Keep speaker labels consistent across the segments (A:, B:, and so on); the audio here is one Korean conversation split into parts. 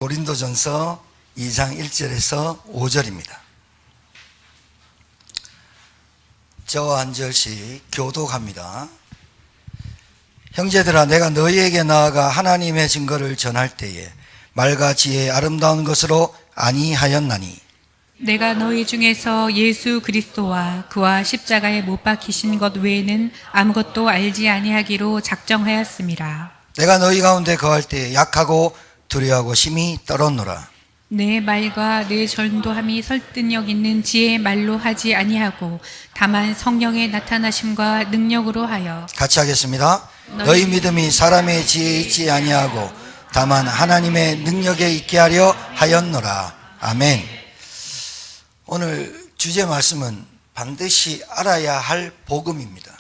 A: 고린도전서 2장 1절에서 5절입니다. 저와 한 절씩 교독합니다. 형제들아, 내가 너희에게 나아가 하나님의 증거를 전할 때에 말과 지혜의 아름다운 것으로 아니하였나니,
B: 내가 너희 중에서 예수 그리스도와 그와 십자가에 못 박히신 것 외에는 아무것도 알지 아니하기로 작정하였음이라.
A: 내가 너희 가운데 거할 때에 약하고 두려워하고 심히 떨었노라.
B: 내 말과 내 전도함이 설득력 있는 지혜의 말로 하지 아니하고 다만 성령의 나타나심과 능력으로 하여.
A: 같이 하겠습니다. 너희 믿음이 사람의 지혜에 있지 아니하고 다만 하나님의 능력에 있게 하려 하였노라. 아멘. 오늘 주제 말씀은 반드시 알아야 할 복음입니다.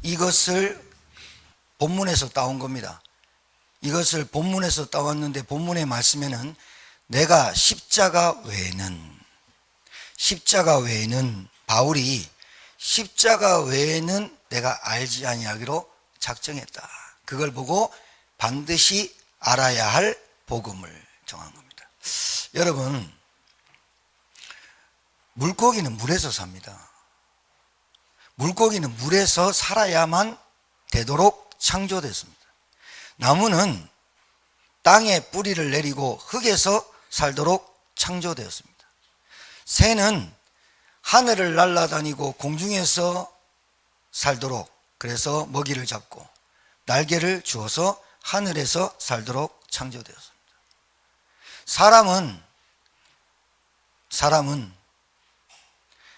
A: 이것을 본문에서 따온 겁니다. 이것을 본문에서 따왔는데, 본문의 말씀에는 내가 십자가 외에는 바울이 십자가 외에는 내가 알지 아니하기로 작정했다. 그걸 보고 반드시 알아야 할 복음을 정한 겁니다. 여러분, 물고기는 물에서 삽니다. 물고기는 물에서 살아야만 되도록 창조됐습니다. 나무는 땅에 뿌리를 내리고 흙에서 살도록 창조되었습니다. 새는 하늘을 날아다니고 공중에서 살도록, 그래서 먹이를 잡고 날개를 주어서 하늘에서 살도록 창조되었습니다. 사람은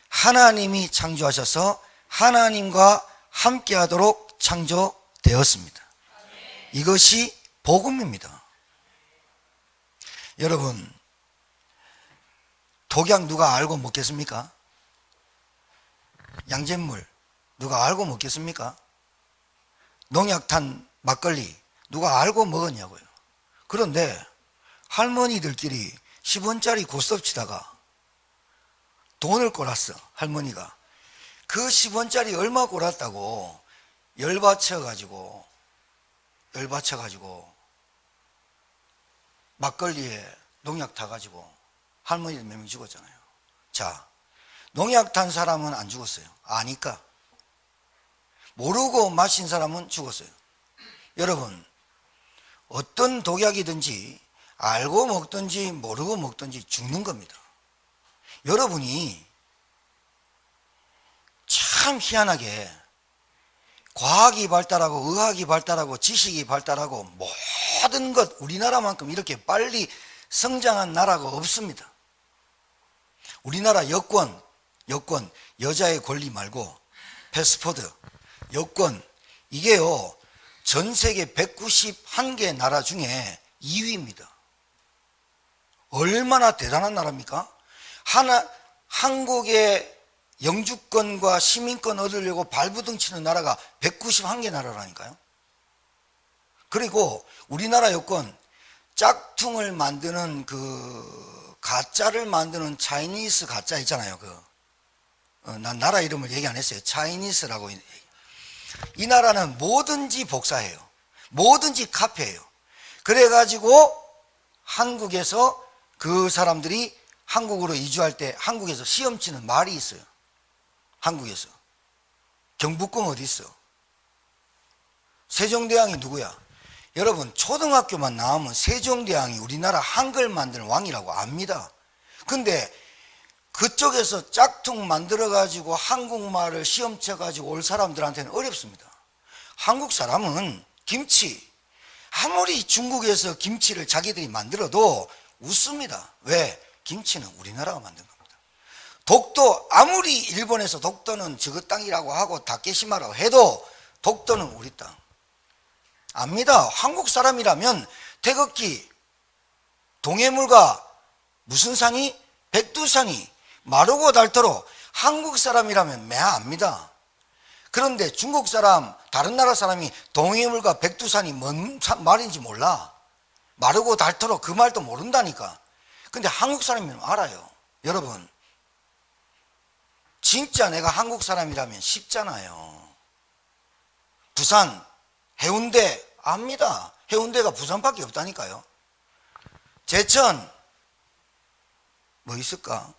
A: 하나님이 창조하셔서 하나님과 함께하도록 창조되었습니다. 이것이 복음입니다. 여러분, 독약 누가 알고 먹겠습니까? 양잿물 누가 알고 먹겠습니까? 농약 탄 막걸리 누가 알고 먹었냐고요. 그런데 할머니들끼리 10원짜리 고스톱 치다가 돈을 꼬랐어. 할머니가 그 10원짜리 얼마 꼬랐다고 열받쳐가지고 막걸리에 농약 타가지고 할머니들 몇 명 죽었잖아요. 자, 농약 탄 사람은 안 죽었어요. 아니까. 모르고 마신 사람은 죽었어요. 여러분, 어떤 독약이든지 알고 먹든지 모르고 먹든지 죽는 겁니다. 여러분이 참 희한하게 과학이 발달하고 의학이 발달하고 지식이 발달하고 모든 것, 우리나라만큼 이렇게 빨리 성장한 나라가 없습니다. 우리나라 여권, 여자의 권리 말고 패스포드, 여권, 이게요 전 세계 191개 나라 중에 2위입니다. 얼마나 대단한 나라입니까? 한국의 영주권과 시민권 얻으려고 발부둥 치는 나라가 191개 나라라니까요. 그리고 우리나라 여권, 짝퉁을 만드는 가짜를 만드는 차이니스 가짜 있잖아요. 난 나라 이름을 얘기 안 했어요. 차이니스라고. 이 나라는 뭐든지 복사해요. 뭐든지 카피해요. 그래가지고 한국에서 그 사람들이 한국으로 이주할 때 한국에서 시험 치는 말이 있어요. 한국에서. 경복궁 어디 있어? 세종대왕이 누구야? 여러분, 초등학교만 나오면 세종대왕이 우리나라 한글 만드는 왕이라고 압니다. 근데 그쪽에서 짝퉁 만들어가지고 한국말을 시험 쳐가지고 올 사람들한테는 어렵습니다. 한국 사람은 김치, 아무리 중국에서 김치를 자기들이 만들어도 웃습니다. 왜? 김치는 우리나라가 만든 겁니다. 독도, 아무리 일본에서 독도는 저거 땅이라고 하고 다케시마라고 해도 독도는 우리 땅. 압니다. 한국 사람이라면 태극기, 동해물과 무슨 산이? 백두산이 마르고 닳도록 한국 사람이라면 압니다. 그런데 중국 사람, 다른 나라 사람이 동해물과 백두산이 뭔 말인지 몰라. 마르고 닳도록 그 말도 모른다니까. 근데 한국 사람이면 알아요. 여러분, 진짜 내가 한국 사람이라면 쉽잖아요. 부산, 해운대 압니다. 해운대가 부산밖에 없다니까요. 제천, 뭐 있을까?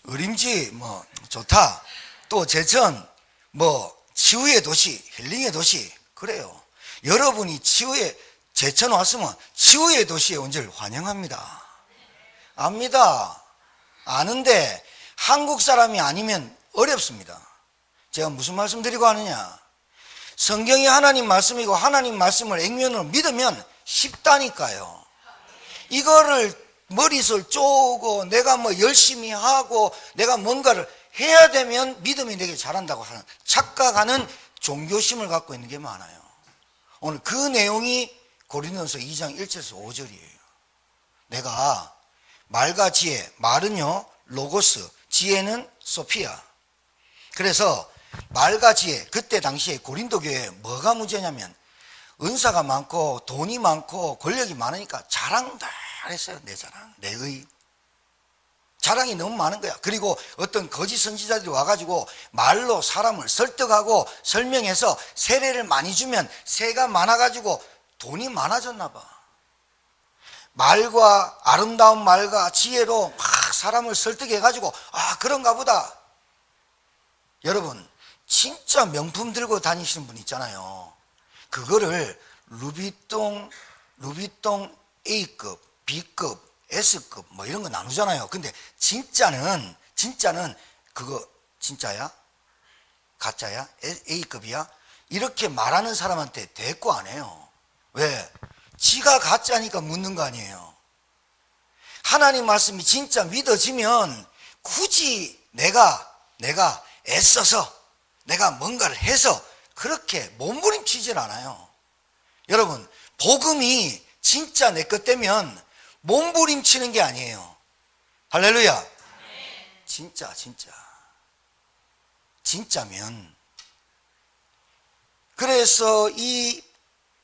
A: 의림지, 뭐, 좋다. 또 제천, 뭐, 치유의 도시, 힐링의 도시. 그래요. 여러분이 제천 왔으면 치유의 도시에 온 줄 환영합니다. 압니다. 아는데 한국 사람이 아니면 어렵습니다. 제가 무슨 말씀 드리고 하느냐? 성경이 하나님 말씀이고 하나님 말씀을 액면으로 믿으면 쉽다니까요. 이거를 머릿을 쪼고 내가 뭐 열심히 하고 내가 뭔가를 해야 되면 믿음이 내게 잘한다고 하는 착각하는 종교심을 갖고 있는 게 많아요. 오늘 그 내용이 고린도전서 2장 1절에서 5절이에요. 내가 말과 지혜, 말은요 로고스, 지혜는 소피아. 그래서 말과 지혜, 그때 당시에 고린도 교회에 뭐가 문제냐면 은사가 많고 돈이 많고 권력이 많으니까 자랑들 했어요. 내 자랑, 내의 자랑이 너무 많은 거야. 그리고 어떤 거짓 선지자들이 와가지고 말로 사람을 설득하고 설명해서 세례를 많이 주면 세가 많아가지고 돈이 많아졌나 봐. 말과 아름다운 말과 지혜로 막 사람을 설득해가지고 아 그런가 보다. 여러분 진짜 명품 들고 다니시는 분 있잖아요. 그거를 루비통 A급, B급, S급 뭐 이런 거 나누잖아요. 근데 진짜는 그거 진짜야? 가짜야? A급이야? 이렇게 말하는 사람한테 대꾸 안 해요. 왜? 지가 가짜니까 묻는 거 아니에요. 하나님 말씀이 진짜 믿어지면 굳이 내가 애써서 내가 뭔가를 해서 그렇게 몸부림치질 않아요. 여러분 복음이 진짜 내 것 되면 몸부림치는 게 아니에요. 할렐루야. 진짜면. 그래서 이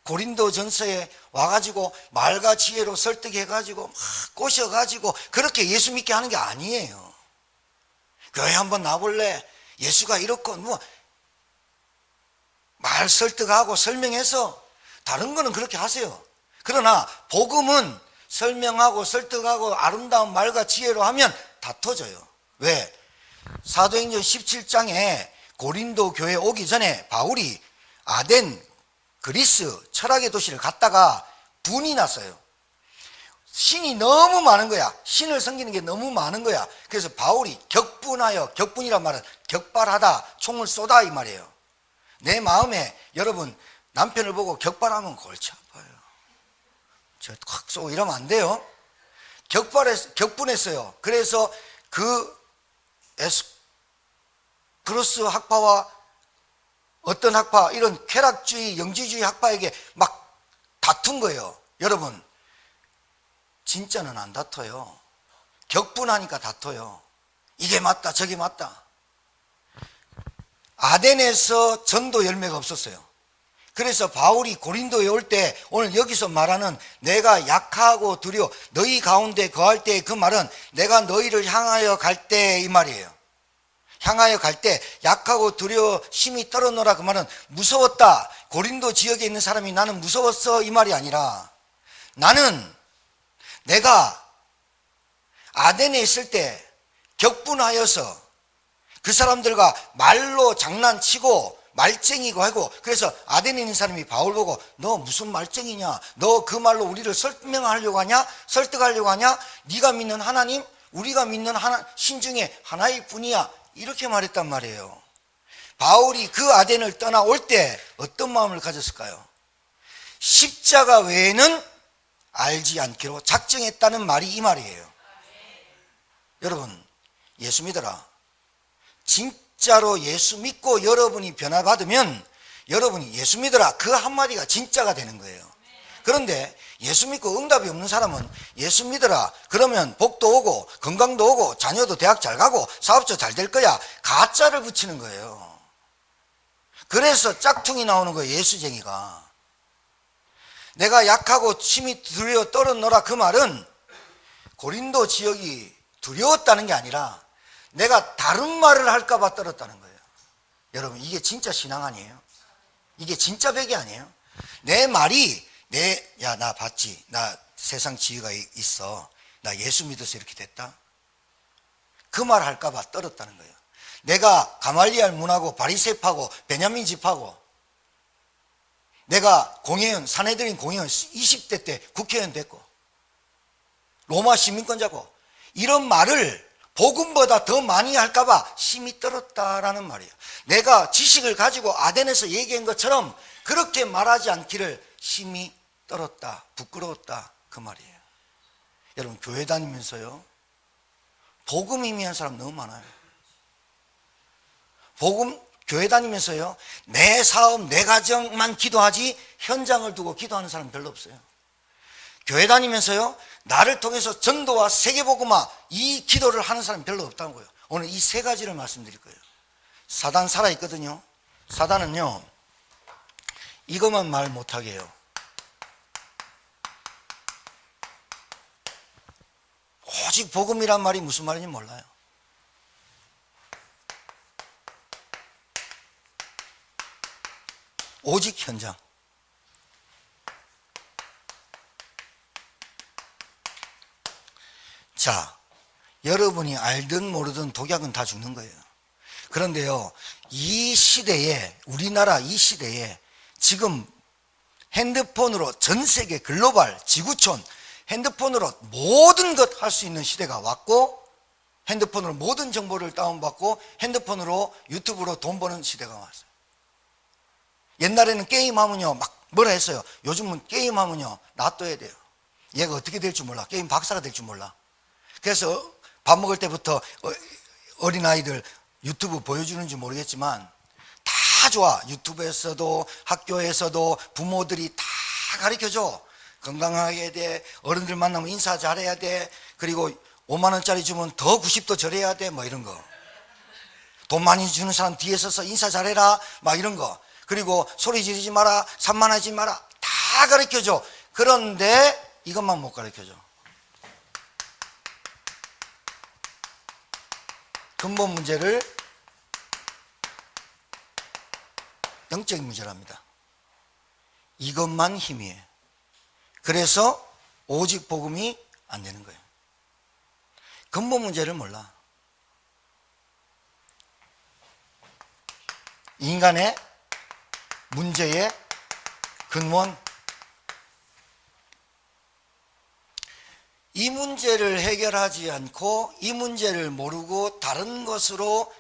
A: 고린도전서에 와가지고 말과 지혜로 설득해가지고 막 꼬셔가지고 그렇게 예수 믿게 하는 게 아니에요. 교회 한번 나볼래? 예수가 이렇고 뭐 말 설득하고 설명해서 다른 거는 그렇게 하세요. 그러나 복음은 설명하고 설득하고 아름다운 말과 지혜로 하면 다 터져요. 왜? 사도행전 17장에 고린도 교회 오기 전에 바울이 아덴 그리스 철학의 도시를 갔다가 분이 났어요. 신이 너무 많은 거야. 신을 섬기는 게 너무 많은 거야. 그래서 바울이 격분하여, 격분이란 말은 격발하다, 총을 쏘다 이 말이에요. 내 마음에 여러분 남편을 보고 격발하면 골치 아파요. 저 확 쏘고 이러면 안 돼요. 격분했어요. 그래서 에스크로스 학파와 어떤 학파, 이런 쾌락주의, 영지주의 학파에게 막 다툰 거예요. 여러분, 진짜는 안 다퉈요. 격분하니까 다퉈요. 이게 맞다, 저게 맞다. 아덴에서 전도 열매가 없었어요. 그래서 바울이 고린도에 올 때 오늘 여기서 말하는 내가 약하고 두려워 너희 가운데 거할 때 그 말은 내가 너희를 향하여 갈 때 이 말이에요. 향하여 갈 때 약하고 두려워 심히 떨어노라 그 말은 무서웠다. 고린도 지역에 있는 사람이 나는 무서웠어 이 말이 아니라 나는 내가 아덴에 있을 때 격분하여서 그 사람들과 말로 장난치고 말쟁이고 하고 그래서 아덴에 있는 사람이 바울 보고 너 무슨 말쟁이냐? 너 그 말로 우리를 설명하려고 하냐? 설득하려고 하냐? 네가 믿는 하나님, 우리가 믿는 신 중에 하나일 뿐이야. 이렇게 말했단 말이에요. 바울이 그 아덴을 떠나올 때 어떤 마음을 가졌을까요? 십자가 외에는 알지 않기로 작정했다는 말이 이 말이에요. 여러분 예수 믿어라. 진짜로 예수 믿고 여러분이 변화받으면 여러분이 예수 믿어라 그 한마디가 진짜가 되는 거예요. 그런데 예수 믿고 응답이 없는 사람은 예수 믿어라 그러면 복도 오고 건강도 오고 자녀도 대학 잘 가고 사업도 잘 될 거야 가짜를 붙이는 거예요. 그래서 짝퉁이 나오는 거예요. 예수쟁이가. 내가 약하고 심히 두려워 떨어노라 그 말은 고린도 지역이 두려웠다는 게 아니라 내가 다른 말을 할까 봐 떨었다는 거예요. 여러분 이게 진짜 신앙 아니에요? 이게 진짜 백이 아니에요? 내 말이 야 나 봤지? 나 세상 지위가 있어. 나 예수 믿어서 이렇게 됐다. 그 말 할까 봐 떨었다는 거예요. 내가 가말리알 문하고 바리새파고 베냐민 집하고 내가 공회의원, 사내들인 공회의원 20대 때 국회의원 됐고 로마 시민권자고 이런 말을 복음보다 더 많이 할까 봐 심히 떨었다라는 말이에요. 내가 지식을 가지고 아덴에서 얘기한 것처럼 그렇게 말하지 않기를 심히 떨었다, 부끄러웠다 그 말이에요. 여러분 교회 다니면서요 복음 의미한 사람 너무 많아요. 복음 교회 다니면서요 내 사업 내 가정만 기도하지 현장을 두고 기도하는 사람 별로 없어요. 교회 다니면서요 나를 통해서 전도와 세계복음화 이 기도를 하는 사람 별로 없다고요. 오늘 이 세 가지를 말씀드릴 거예요. 사단 살아있거든요. 사단은요 이것만 말 못하게 해요. 오직 복음이란 말이 무슨 말인지 몰라요. 오직 현장. 자, 여러분이 알든 모르든 독약은 다 죽는 거예요. 그런데요, 이 시대에, 우리나라 이 시대에 지금 핸드폰으로 전 세계 글로벌, 지구촌, 핸드폰으로 모든 것 할 수 있는 시대가 왔고, 핸드폰으로 모든 정보를 다운받고, 핸드폰으로 유튜브로 돈 버는 시대가 왔어요. 옛날에는 게임하면요, 막 뭐라 했어요. 요즘은 게임하면요, 놔둬야 돼요. 얘가 어떻게 될 줄 몰라. 게임 박사가 될 줄 몰라. 그래서 밥 먹을 때부터 어린아이들 유튜브 보여주는지 모르겠지만 다 좋아. 유튜브에서도 학교에서도 부모들이 다 가르쳐줘. 건강하게 해야 돼. 어른들 만나면 인사 잘해야 돼. 그리고 5만 원짜리 주면 더 90도 절해야 돼. 뭐 이런 거. 돈 많이 주는 사람 뒤에 서서 인사 잘해라. 막 이런 거. 그리고 소리 지르지 마라. 산만하지 마라. 다 가르쳐줘. 그런데 이것만 못 가르쳐줘. 근본 문제를 영적인 문제랍니다. 이것만 힘이에요. 그래서 오직 복음이 안 되는 거예요. 근본 문제를 몰라. 인간의 문제의 근원, 이 문제를 해결하지 않고 이 문제를 모르고 다른 것으로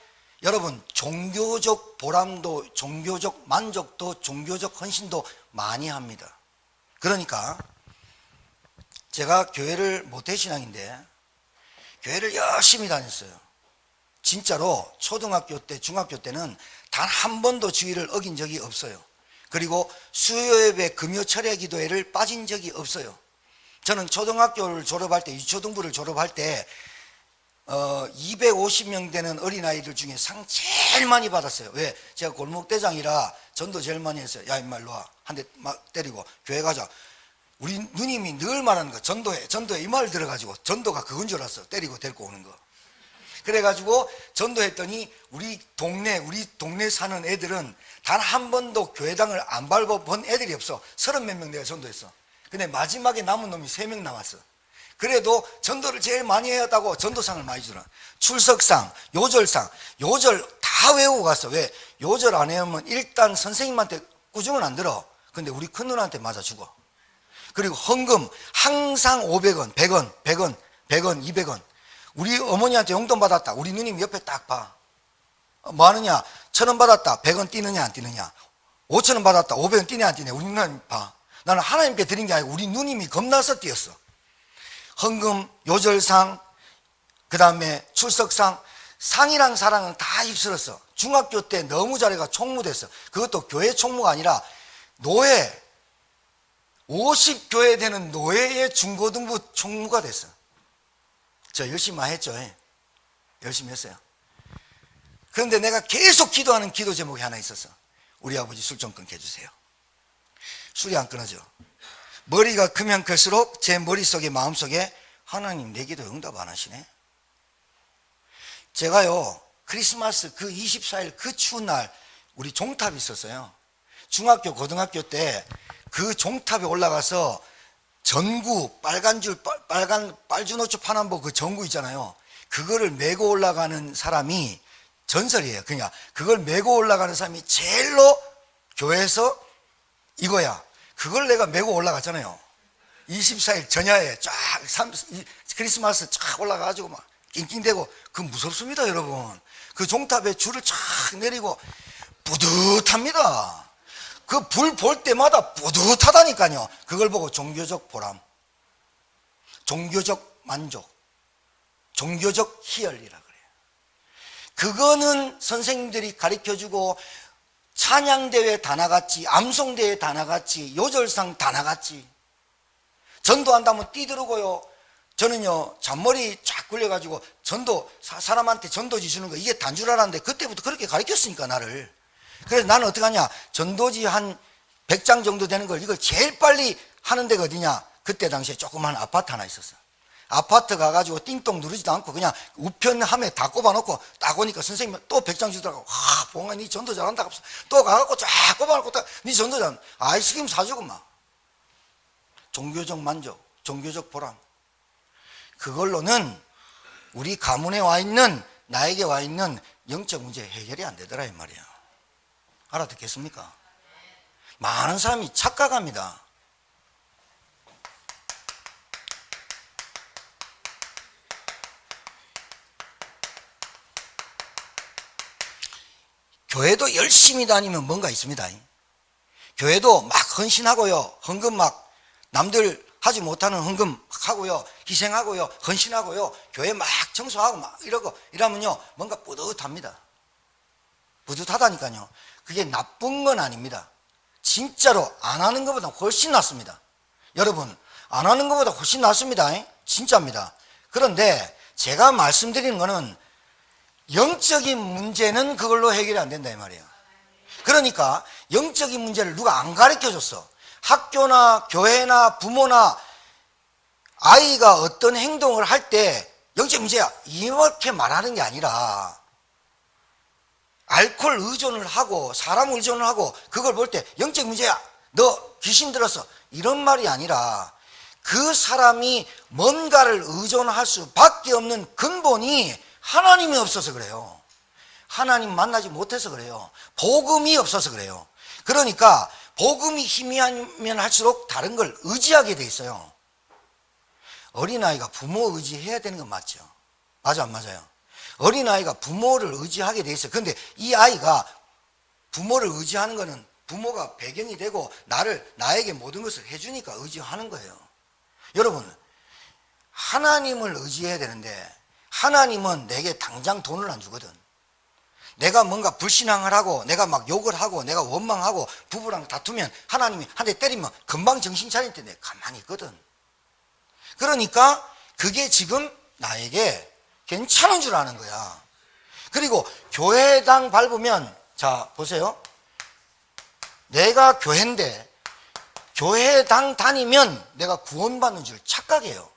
A: 여러분 종교적 보람도 종교적 만족도 종교적 헌신도 많이 합니다. 그러니까 제가 교회를 모태신앙인데 교회를 열심히 다녔어요. 진짜로 초등학교 때 중학교 때는 단 한 번도 주의를 어긴 적이 없어요. 그리고 수요예배 금요 철야 기도회를 빠진 적이 없어요. 저는 초등학교를 졸업할 때, 유초등부를 졸업할 때 250명 되는 어린아이들 중에 상 제일 많이 받았어요. 왜? 제가 골목대장이라 전도 제일 많이 했어요. 야 임마 일로 와. 한 대 막 때리고 교회 가자. 우리 누님이 늘 말하는 거 전도해 이 말 들어가지고 전도가 그건 줄 알았어. 때리고 데리고 오는 거. 그래가지고 전도했더니 우리 동네 사는 애들은 단 한 번도 교회당을 안 밟아본 애들이 없어. 30몇 명 내가 전도했어. 근데 마지막에 남은 놈이 3명 남았어. 그래도 전도를 제일 많이 해왔다고 전도상을 많이 주더라. 출석상, 요절상, 요절 다 외우고 갔어. 왜? 요절 안 외우면 일단 선생님한테 꾸중은 안 들어. 근데 우리 큰 누나한테 맞아 죽어. 그리고 헌금 항상 500원, 100원, 100원, 100원, 200원. 우리 어머니한테 용돈 받았다. 우리 누님 옆에 딱 봐. 뭐 하느냐? 1,000원 받았다. 100원 뛰느냐 안 뛰느냐? 5,000원 받았다. 500원 뛰냐 안 뛰냐? 우리 누나님 봐. 나는 하나님께 드린 게 아니고 우리 누님이 겁나서 뛰었어. 헌금, 요절상, 그 다음에 출석상, 상이랑 사랑은 다 휩쓸었어. 중학교 때 너무 잘해가 총무됐어. 그것도 교회 총무가 아니라 노예, 50교회 되는 노예의 중고등부 총무가 됐어. 저 열심히 많이 했죠. 열심히 했어요. 그런데 내가 계속 기도하는 기도 제목이 하나 있었어. 우리 아버지 술 좀 끊게 해주세요. 술이 안 끊어져. 머리가 크면 클수록 제 머릿속에 마음속에 하나님 내 기도 응답 안 하시네. 제가요 크리스마스 그 24일 그 추운 날 우리 종탑이 있었어요. 중학교 고등학교 때 그 종탑에 올라가서 전구, 빨간 줄, 빨간 빨주노초 파남보 그 전구 있잖아요. 그거를 메고 올라가는 사람이 전설이에요. 그러니까 그걸 메고 올라가는 사람이 제일로 교회에서 이거야. 그걸 내가 메고 올라갔잖아요. 24일 전야에 쫙 크리스마스 쫙 올라가가지고 막 낑낑대고 그 무섭습니다, 여러분. 그 종탑에 줄을 쫙 내리고 뿌듯합니다. 그 불 볼 때마다 뿌듯하다니까요. 그걸 보고 종교적 보람, 종교적 만족, 종교적 희열이라 그래요. 그거는 선생님들이 가르쳐주고 찬양대회 다 나갔지, 암송대회 다 나갔지, 요절상 다 나갔지. 전도한다면 뛰들어고요. 저는요, 잔머리 쫙 굴려가지고 전도, 사람한테 전도지 주는 거 이게 단 줄 알았는데 그때부터 그렇게 가르쳤으니까 나를. 그래서 나는 어떻게 하냐, 전도지 한 100장 정도 되는 걸 이걸 제일 빨리 하는 데가 어디냐, 그때 당시에 조그만 아파트 하나 있었어. 아파트 가가지고 띵동 누르지도 않고 그냥 우편함에 다 꼽아놓고 딱 오니까 선생님이 또 100장 주더라고. 와, 봉아, 니 전도 잘한다. 또 가갖고 쫙 꼽아놓고 니 전도 잘한다. 아이스크림 사주고 막. 종교적 만족, 종교적 보람. 그걸로는 우리 가문에 와 있는, 나에게 와 있는 영적 문제 해결이 안 되더라 이 말이에요. 알아듣겠습니까? 많은 사람이 착각합니다. 교회도 열심히 다니면 뭔가 있습니다. 교회도 막 헌신하고요, 헌금 막 남들 하지 못하는 헌금 하고요, 희생하고요, 헌신하고요, 교회 막 청소하고 막 이러면요 뭔가 뿌듯합니다. 뿌듯하다니까요. 그게 나쁜 건 아닙니다. 진짜로 안 하는 것보다 훨씬 낫습니다. 여러분, 안 하는 것보다 훨씬 낫습니다. 진짜입니다. 그런데 제가 말씀드리는 거는 영적인 문제는 그걸로 해결이 안 된다 이 말이에요. 그러니까 영적인 문제를 누가 안 가르쳐줬어. 학교나 교회나 부모나 아이가 어떤 행동을 할 때 영적 문제야 이렇게 말하는 게 아니라, 알코올 의존을 하고 사람 의존을 하고 그걸 볼 때 영적 문제야, 너 귀신 들었어, 이런 말이 아니라 그 사람이 뭔가를 의존할 수밖에 없는 근본이 하나님이 없어서 그래요. 하나님 만나지 못해서 그래요. 복음이 없어서 그래요. 그러니까 복음이 희미하면 할수록 다른 걸 의지하게 돼 있어요. 어린아이가 부모 의지해야 되는 건 맞죠? 맞아 안 맞아요? 어린아이가 부모를 의지하게 돼 있어요. 그런데 이 아이가 부모를 의지하는 거는 부모가 배경이 되고 나에게 모든 것을 해주니까 의지하는 거예요. 여러분, 하나님을 의지해야 되는데 하나님은 내게 당장 돈을 안 주거든. 내가 뭔가 불신앙을 하고 내가 막 욕을 하고 내가 원망하고 부부랑 다투면 하나님이 한 대 때리면 금방 정신 차릴 때 내가 가만히 있거든. 그러니까 그게 지금 나에게 괜찮은 줄 아는 거야. 그리고 교회당 밟으면, 자 보세요, 내가 교회인데 교회당 다니면 내가 구원받는 줄 착각해요.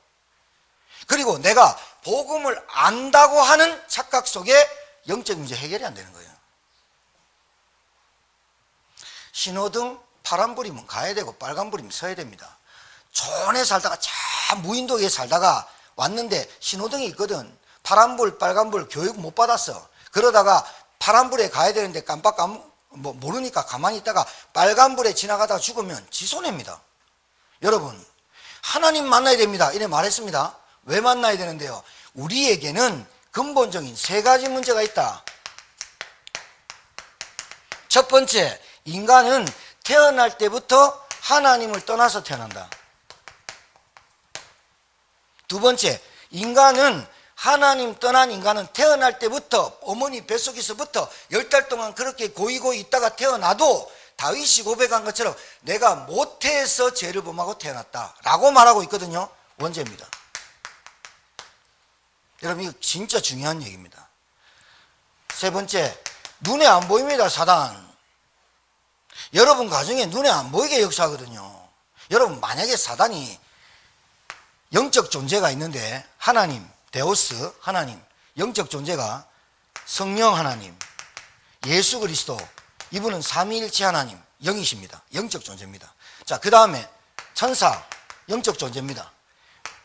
A: 그리고 내가 복음을 안다고 하는 착각 속에 영적 문제 해결이 안 되는 거예요. 신호등 파란불이면 가야 되고 빨간불이면 서야 됩니다. 촌에 살다가 참 무인도에 살다가 왔는데 신호등이 있거든. 파란불 빨간불 교육 못 받았어. 그러다가 파란불에 가야 되는데 깜빡 모르니까 가만히 있다가 빨간불에 지나가다가 죽으면 지 손해입니다. 여러분, 하나님 만나야 됩니다 이래 말했습니다. 왜 만나야 되는데요? 우리에게는 근본적인 세 가지 문제가 있다. 첫 번째, 인간은 태어날 때부터 하나님을 떠나서 태어난다. 두 번째, 인간은 하나님 떠난 인간은 태어날 때부터 어머니 뱃속에서부터 10달 동안 그렇게 고이고이 있다가 태어나도 다윗이 고백한 것처럼 내가 모태에서 죄를 범하고 태어났다 라고 말하고 있거든요. 원죄입니다. 여러분, 이거 진짜 중요한 얘기입니다. 세 번째, 눈에 안 보입니다, 사단. 여러분 가정에 눈에 안 보이게 역사하거든요. 여러분, 만약에 사단이 영적 존재가 있는데, 하나님, 데오스 하나님, 영적 존재가 성령 하나님, 예수 그리스도, 이분은 삼위일체 하나님, 영이십니다. 영적 존재입니다. 자, 그 다음에 천사, 영적 존재입니다.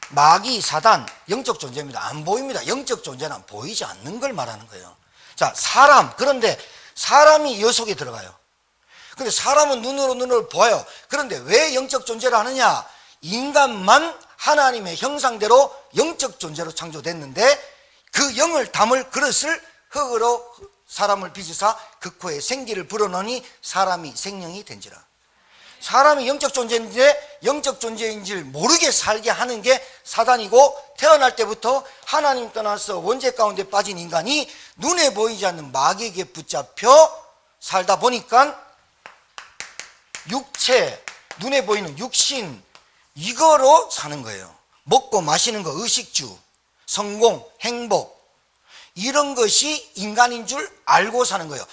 A: 마귀, 사단, 영적 존재입니다. 안 보입니다. 영적 존재는 보이지 않는 걸 말하는 거예요. 자, 사람. 그런데 사람이 여 속에 들어가요. 근데 사람은 눈으로 보아요. 그런데 왜 영적 존재를 하느냐? 인간만 하나님의 형상대로 영적 존재로 창조됐는데 그 영을 담을 그릇을 흙으로 사람을 빚으사 그 코에 생기를 불어넣으니 사람이 생명이 된지라. 사람이 영적 존재인데 영적 존재인 줄 모르게 살게 하는 게 사단이고, 태어날 때부터 하나님 떠나서 원죄 가운데 빠진 인간이 눈에 보이지 않는 마귀에게 붙잡혀 살다 보니까 육체, 눈에 보이는 육신, 이거로 사는 거예요. 먹고 마시는 거, 의식주, 성공, 행복, 이런 것이 인간인 줄 알고 사는 거예요.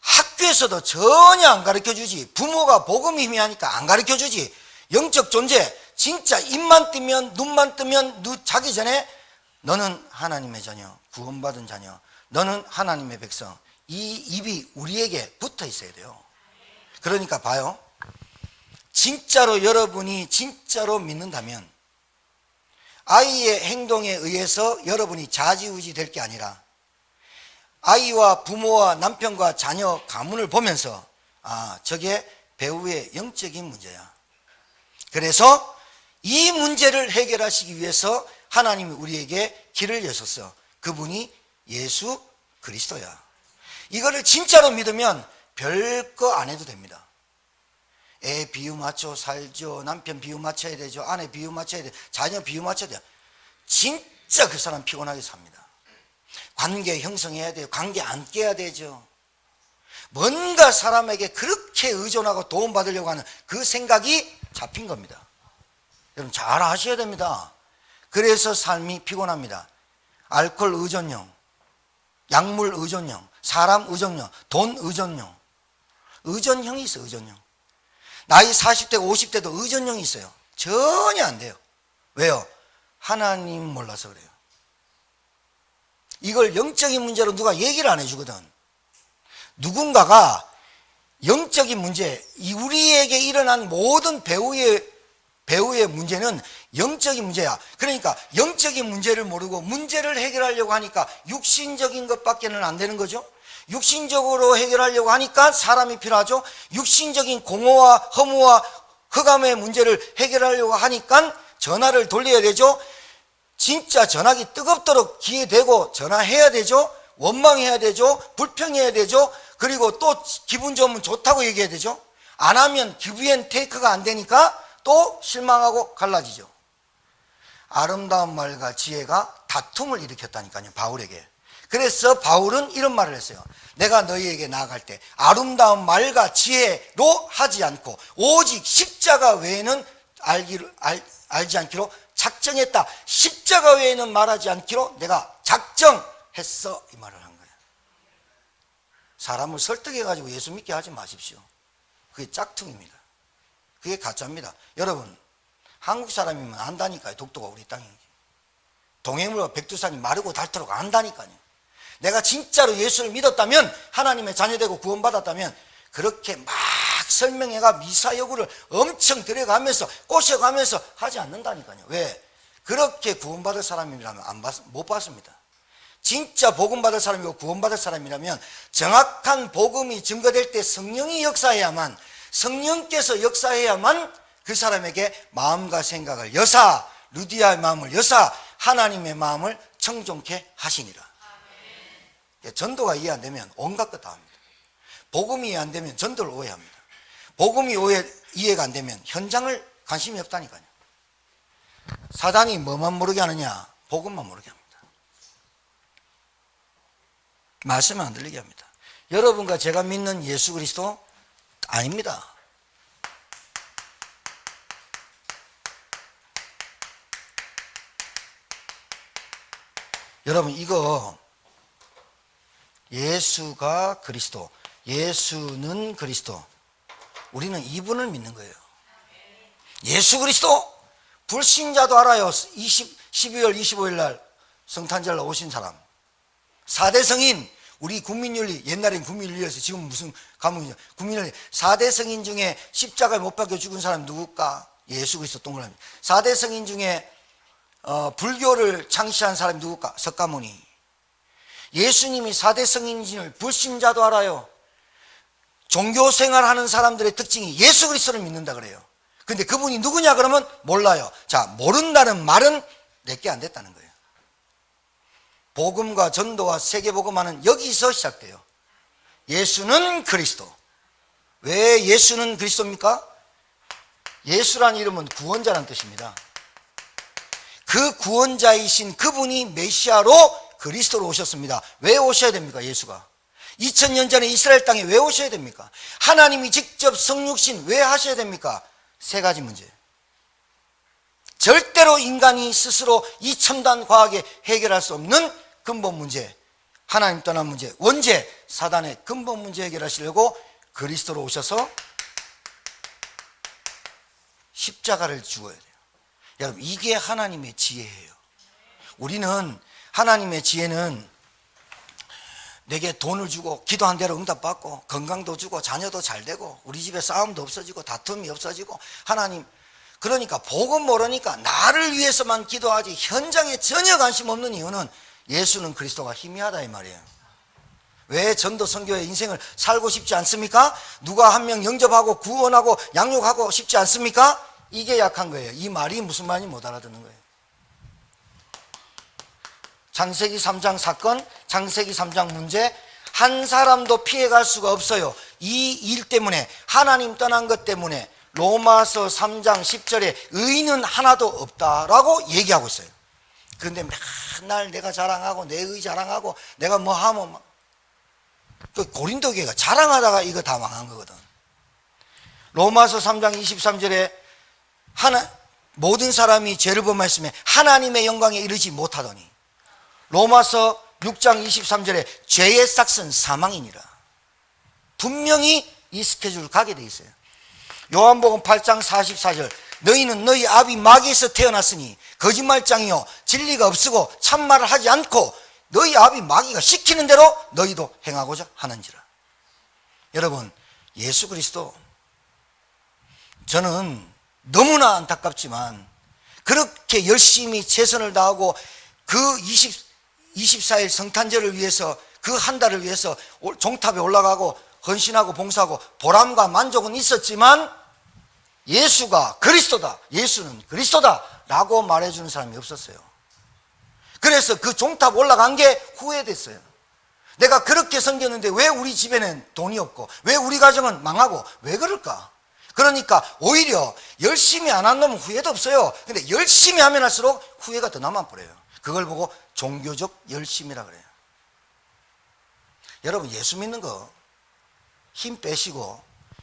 A: 학교에서도 전혀 안 가르쳐주지. 부모가 복음 희미하니까 안 가르쳐주지. 영적 존재, 진짜 입만 뜨면, 눈만 뜨면 자기 전에 너는 하나님의 자녀, 구원받은 자녀, 너는 하나님의 백성, 이 입이 우리에게 붙어 있어야 돼요. 그러니까 봐요, 진짜로 여러분이 진짜로 믿는다면 아이의 행동에 의해서 여러분이 좌지우지 될 게 아니라 아이와 부모와 남편과 자녀 가문을 보면서 저게 배우의 영적인 문제야. 그래서 이 문제를 해결하시기 위해서 하나님이 우리에게 길을 여셨어. 그분이 예수 그리스도야. 이거를 진짜로 믿으면 별거 안 해도 됩니다. 애 비유 맞춰 살죠. 남편 비유 맞춰야 되죠. 아내 비유 맞춰야 돼. 자녀 비유 맞춰야 돼요. 진짜 그 사람 피곤하게 삽니다. 관계 형성해야 돼요. 관계 안 깨야 되죠. 뭔가 사람에게 그렇게 의존하고 도움받으려고 하는 그 생각이 잡힌 겁니다. 여러분 잘 아셔야 됩니다. 그래서 삶이 피곤합니다. 알코올 의존형, 약물 의존형, 사람 의존형, 돈 의존형. 의존형이 있어요. 의존형. 나이 40대고 50대도 의존형이 있어요. 전혀 안 돼요. 왜요? 하나님 몰라서 그래요. 이걸 영적인 문제로 누가 얘기를 안 해주거든. 누군가가 영적인 문제, 우리에게 일어난 모든 배우의 문제는 영적인 문제야. 그러니까 영적인 문제를 모르고 문제를 해결하려고 하니까 육신적인 것밖에는 안 되는 거죠. 육신적으로 해결하려고 하니까 사람이 필요하죠. 육신적인 공허와 허무와 흑암의 문제를 해결하려고 하니까 전화를 돌려야 되죠. 진짜 전화기 뜨겁도록 귀에 대고 전화해야 되죠. 원망해야 되죠. 불평해야 되죠. 그리고 또 기분 좋으면 좋다고 얘기해야 되죠. 안 하면 기브 앤 테이크가 안 되니까 또 실망하고 갈라지죠. 아름다운 말과 지혜가 다툼을 일으켰다니까요, 바울에게. 그래서 바울은 이런 말을 했어요. 내가 너희에게 나아갈 때 아름다운 말과 지혜로 하지 않고 오직 십자가 외에는 알지 않기로 작정했다. 십자가 외에는 말하지 않기로 내가 작정했어. 이 말을 한 거예요. 사람을 설득해가지고 예수 믿게 하지 마십시오. 그게 짝퉁입니다. 그게 가짜입니다. 여러분, 한국 사람이면 안다니까요. 독도가 우리 땅이지. 동해물과 백두산이 마르고 닳도록 안다니까요. 내가 진짜로 예수를 믿었다면, 하나님의 자녀되고 구원받았다면 그렇게 막 설명해가 미사여구를 엄청 들여가면서 꼬셔가면서 하지 않는다니까요. 왜? 그렇게 구원받을 사람이라면 못 봤습니다. 진짜 복음받을 사람이고 구원받을 사람이라면 정확한 복음이 증거될 때 성령이 역사해야만, 성령께서 역사해야만 그 사람에게 마음과 생각을 여사, 루디아의 마음을 여사 하나님의 마음을 청종케 하시니라. 전도가 이해 안 되면 온갖 것 다 합니다. 복음이 이해 안 되면 전도를 오해합니다. 복음이 이해가 안 되면 현장을 관심이 없다니까요. 사단이 뭐만 모르게 하느냐? 복음만 모르게 합니다. 말씀을 안 들리게 합니다. 여러분과 제가 믿는 예수 그리스도 아닙니다. 여러분, 이거 예수가 그리스도, 예수는 그리스도, 우리는 이분을 믿는 거예요. 예수 그리스도, 불신자도 알아요. 12월 25일 날 성탄절 오신 사람, 4대 성인, 우리 국민윤리, 옛날엔 국민윤리였어요. 지금 무슨 과목이냐, 국민윤리. 4대 성인 중에 십자가에 못 박혀 죽은 사람 누굴까? 예수 그리스도 동그라미. 4대 성인 중에 불교를 창시한 사람이 누굴까? 석가모니. 예수님이 4대 성인을 불신자도 알아요. 종교 생활하는 사람들의 특징이 예수 그리스도를 믿는다 그래요. 근데 그분이 누구냐 그러면 몰라요. 자, 모른다는 말은 내게 안 됐다는 거예요. 복음과 전도와 세계복음화는 여기서 시작돼요. 예수는 그리스도. 왜 예수는 그리스도입니까? 예수란 이름은 구원자라는 뜻입니다. 그 구원자이신 그분이 메시아로 그리스도로 오셨습니다. 왜 오셔야 됩니까? 예수가 2000년 전에 이스라엘 땅에 왜 오셔야 됩니까? 하나님이 직접 성육신 왜 하셔야 됩니까? 세 가지 문제. 절대로 인간이 스스로 이 첨단 과학에 해결할 수 없는 근본 문제, 하나님 떠난 문제, 원죄, 사단의 근본 문제 해결하시려고 그리스도로 오셔서 십자가를 죽어야 돼요. 여러분, 이게 하나님의 지혜예요. 우리는 하나님의 지혜는 내게 돈을 주고 기도한 대로 응답받고 건강도 주고 자녀도 잘 되고 우리 집에 싸움도 없어지고 다툼이 없어지고 하나님, 그러니까 복음 모르니까 나를 위해서만 기도하지 현장에 전혀 관심 없는 이유는 예수는 그리스도가 희미하다 이 말이에요. 왜 전도 선교의 인생을 살고 싶지 않습니까? 누가 한 명 영접하고 구원하고 양육하고 싶지 않습니까? 이게 약한 거예요. 이 말이 무슨 말인지 못 알아듣는 거예요. 창세기 3장 사건, 창세기 3장 문제, 한 사람도 피해갈 수가 없어요. 이 일 때문에, 하나님 떠난 것 때문에 로마서 3장 10절에 의인은 하나도 없다라고 얘기하고 있어요. 그런데 맨날 내가 자랑하고 내 의 자랑하고 내가 뭐 하면 그 고린도 교회가 자랑하다가 이거 다 망한 거거든. 로마서 3장 23절에 모든 사람이 죄를 범하였으며 하나님의 영광에 이르지 못하더니, 로마서 6장 23절에 죄의 삭은 사망이니라. 분명히 이 스케줄을 가게 돼 있어요. 요한복음 8장 44절, 너희는 너희 아비 마귀에서 태어났으니 거짓말장이요 진리가 없으고 참말을 하지 않고 너희 아비 마귀가 시키는 대로 너희도 행하고자 하는지라. 여러분, 예수 그리스도, 저는 너무나 안타깝지만 그렇게 열심히 최선을 다하고 그 24일 성탄절을 위해서, 그 한 달을 위해서 종탑에 올라가고 헌신하고 봉사하고 보람과 만족은 있었지만 예수가 그리스도다, 예수는 그리스도다 라고 말해주는 사람이 없었어요. 그래서 그 종탑 올라간 게 후회됐어요. 내가 그렇게 섬겼는데 왜 우리 집에는 돈이 없고 왜 우리 가정은 망하고 왜 그럴까? 그러니까 오히려 열심히 안 한 놈은 후회도 없어요. 근데 열심히 하면 할수록 후회가 더 남아버려요. 그걸 보고 종교적 열심이라 그래요. 여러분, 예수 믿는 거 힘 빼시고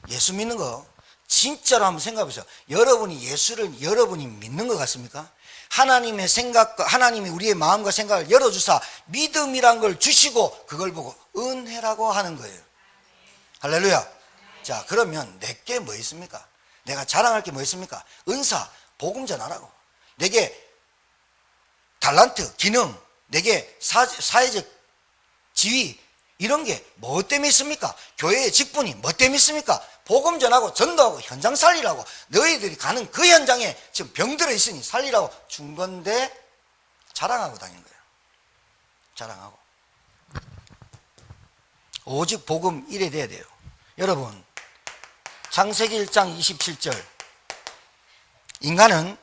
A: 예수 믿는 거 진짜로 한번 생각해 보세요. 여러분이 예수를 여러분이 믿는 것 같습니까? 하나님의 생각과 하나님이 우리의 마음과 생각을 열어주사 믿음이란 걸 주시고 그걸 보고 은혜라고 하는 거예요. 할렐루야. 자, 그러면 내게 뭐 있습니까? 내가 자랑할 게 뭐 있습니까? 은사, 복음 전하라고. 내게 달란트, 기능, 내게 사회적 지위, 이런 게 뭐 때문에 있습니까? 교회의 직분이 뭐 때문에 있습니까? 복음 전하고 전도하고 현장 살리라고. 너희들이 가는 그 현장에 지금 병들어 있으니 살리라고 준 건데 자랑하고 다니는 거예요. 자랑하고. 오직 복음 이래 돼야 돼요. 여러분, 창세기 1장 27절, 인간은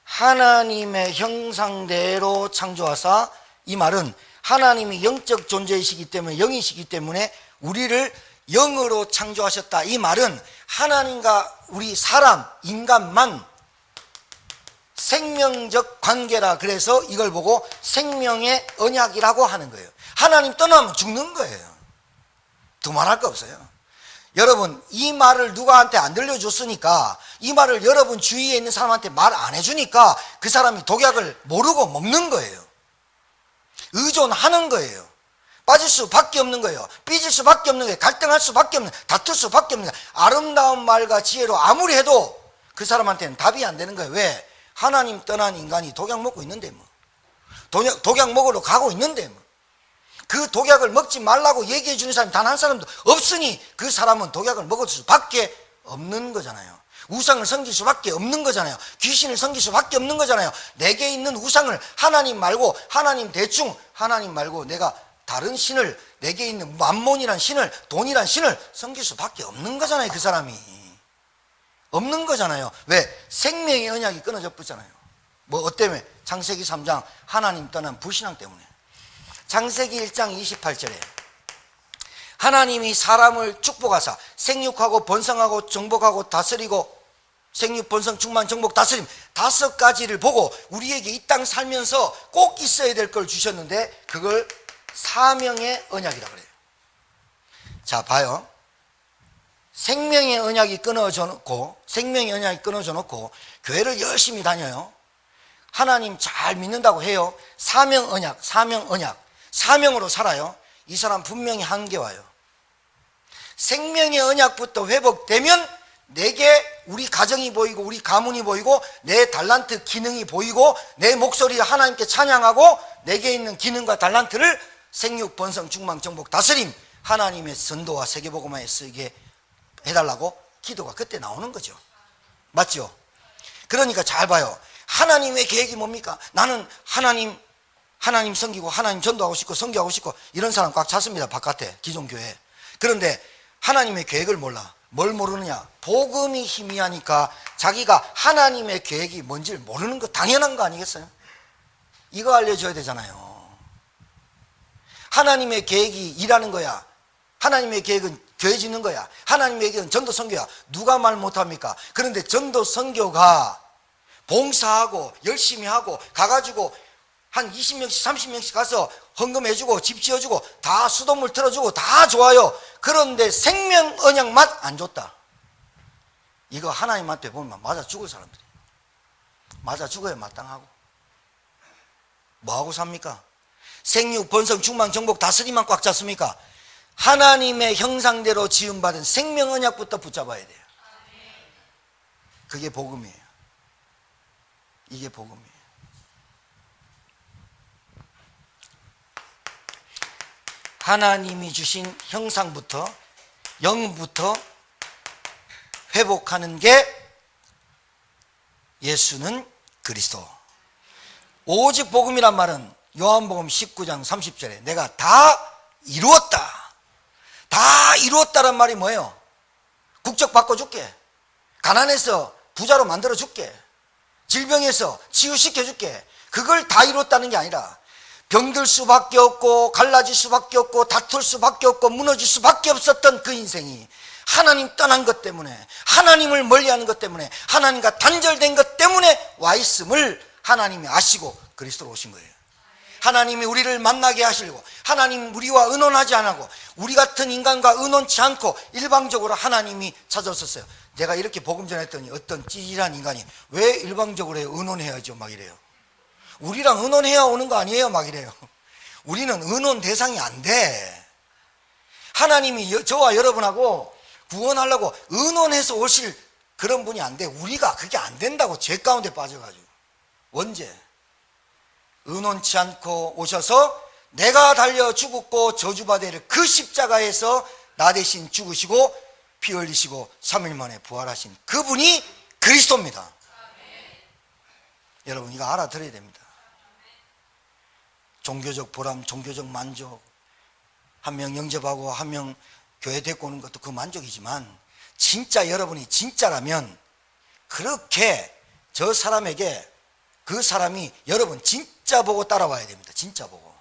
A: 하나님의 형상대로 창조하사, 이 말은 하나님이 영적 존재이시기 때문에, 영이시기 때문에 우리를 영으로 창조하셨다. 이 말은 하나님과 우리 사람, 인간만 생명적 관계라. 그래서 이걸 보고 생명의 언약이라고 하는 거예요. 하나님 떠나면 죽는 거예요. 두말할 거 없어요. 여러분, 이 말을 누구한테 안 들려줬으니까, 이 말을 여러분 주위에 있는 사람한테 말 안 해주니까 그 사람이 독약을 모르고 먹는 거예요. 의존하는 거예요. 빠질 수밖에 없는 거예요. 삐질 수밖에 없는 거예요. 갈등할 수밖에 없는, 다툴 수밖에 없는 거예요. 아름다운 말과 지혜로 아무리 해도 그 사람한테는 답이 안 되는 거예요. 왜? 하나님 떠난 인간이 독약 먹고 있는데 뭐. 독약 먹으러 가고 있는데 뭐. 그 독약을 먹지 말라고 얘기해 주는 사람이 단 한 사람도 없으니 그 사람은 독약을 먹을 수밖에 없는 거잖아요. 우상을 섬길 수밖에 없는 거잖아요. 귀신을 섬길 수밖에 없는 거잖아요. 내게 있는 우상을 하나님 말고, 하나님 대충 하나님 말고 내가 다른 신을, 내게 있는 만몬이란 신을, 돈이란 신을 섬길 수밖에 없는 거잖아요. 그 사람이 없는 거잖아요. 왜? 생명의 언약이 끊어져 버렸잖아요. 뭐 때문에? 창세기 3장 하나님 떠난 불신앙 때문에. 창세기 1장 28절에 하나님이 사람을 축복하사 생육하고 번성하고 정복하고 다스리고, 생육 번성 충만 정복 다스림 5가지를 보고 우리에게 이 땅 살면서 꼭 있어야 될 걸 주셨는데 그걸 사명의 언약이라고 그래요. 자, 봐요. 생명의 언약이 끊어져 놓고, 생명의 언약이 끊어져 놓고 교회를 열심히 다녀요. 하나님 잘 믿는다고 해요. 사명 언약, 사명 언약, 사명으로 살아요. 이 사람 분명히 한계 와요. 생명의 언약부터 회복되면 내게 우리 가정이 보이고 우리 가문이 보이고 내 달란트 기능이 보이고 내 목소리를 하나님께 찬양하고 내게 있는 기능과 달란트를 생육 번성 충만 정복 다스림 하나님의 선도와 세계복음화에 쓰게 해달라고 기도가 그때 나오는 거죠. 맞죠? 그러니까 잘 봐요. 하나님의 계획이 뭡니까? 나는 하나님 섬기고 하나님 전도하고 싶고 선교하고 싶고 이런 사람 꽉 찼습니다. 바깥에 기존 교회. 그런데 하나님의 계획을 몰라. 뭘 모르느냐? 복음이 희미하니까 자기가 하나님의 계획이 뭔지를 모르는 거 당연한 거 아니겠어요? 이거 알려줘야 되잖아요. 하나님의 계획이 일하는 거야. 하나님의 계획은 교회 짓는 거야. 하나님의 계획은 전도 선교야. 누가 말 못합니까? 그런데 전도 선교가 봉사하고 열심히 하고 가가지고 한 20명씩 30명씩 가서 헌금해주고 집 지어주고 다 수돗물 틀어주고 다 좋아요. 그런데 생명 언약 맛 안 줬다. 이거 하나님한테 보면 맞아 죽을 사람들이. 맞아 죽어야 마땅하고. 뭐하고 삽니까? 생육 번성 충만 정복 다스림만 꽉 잡습니까? 하나님의 형상대로 지음받은 생명 언약부터 붙잡아야 돼요. 그게 복음이에요. 이게 복음이에요. 하나님이 주신 형상부터 영부터 회복하는 게 예수는 그리스도. 오직 복음이란 말은 요한복음 19장 30절에 내가 다 이루었다. 다 이루었다란 말이 뭐예요? 국적 바꿔줄게. 가난해서 부자로 만들어줄게. 질병에서 치유시켜줄게. 그걸 다 이뤘다는 게 아니라 병들 수밖에 없고 갈라질 수밖에 없고 다툴 수밖에 없고 무너질 수밖에 없었던 그 인생이 하나님 떠난 것 때문에, 하나님을 멀리하는 것 때문에, 하나님과 단절된 것 때문에 와 있음을 하나님이 아시고 그리스도로 오신 거예요. 하나님이 우리를 만나게 하시려고, 하나님 우리와 의논하지 않고 우리 같은 인간과 의논치 않고 일방적으로 하나님이 찾아오셨어요. 내가 이렇게 복음 전했더니 어떤 찌질한 인간이 왜 일방적으로 해요? 의논해야죠 막 이래요. 우리랑 의논해야 오는 거 아니에요 막 이래요. 우리는 의논 대상이 안 돼. 하나님이 저와 여러분하고 구원하려고 의논해서 오실 그런 분이 안 돼. 우리가 그게 안 된다고 죄 가운데 빠져가지고. 언제? 의논치 않고 오셔서 내가 달려 죽었고 저주받을 그 십자가에서 나 대신 죽으시고 피 흘리시고 3일 만에 부활하신 그분이 그리스도입니다. 여러분 이거 알아들어야 됩니다. 종교적 보람, 종교적 만족, 한 명 영접하고 한 명 교회 데리고 오는 것도 그 만족이지만 진짜 여러분이 진짜라면 그렇게 저 사람에게 그 사람이 여러분 진짜 보고 따라와야 됩니다. 진짜 보고.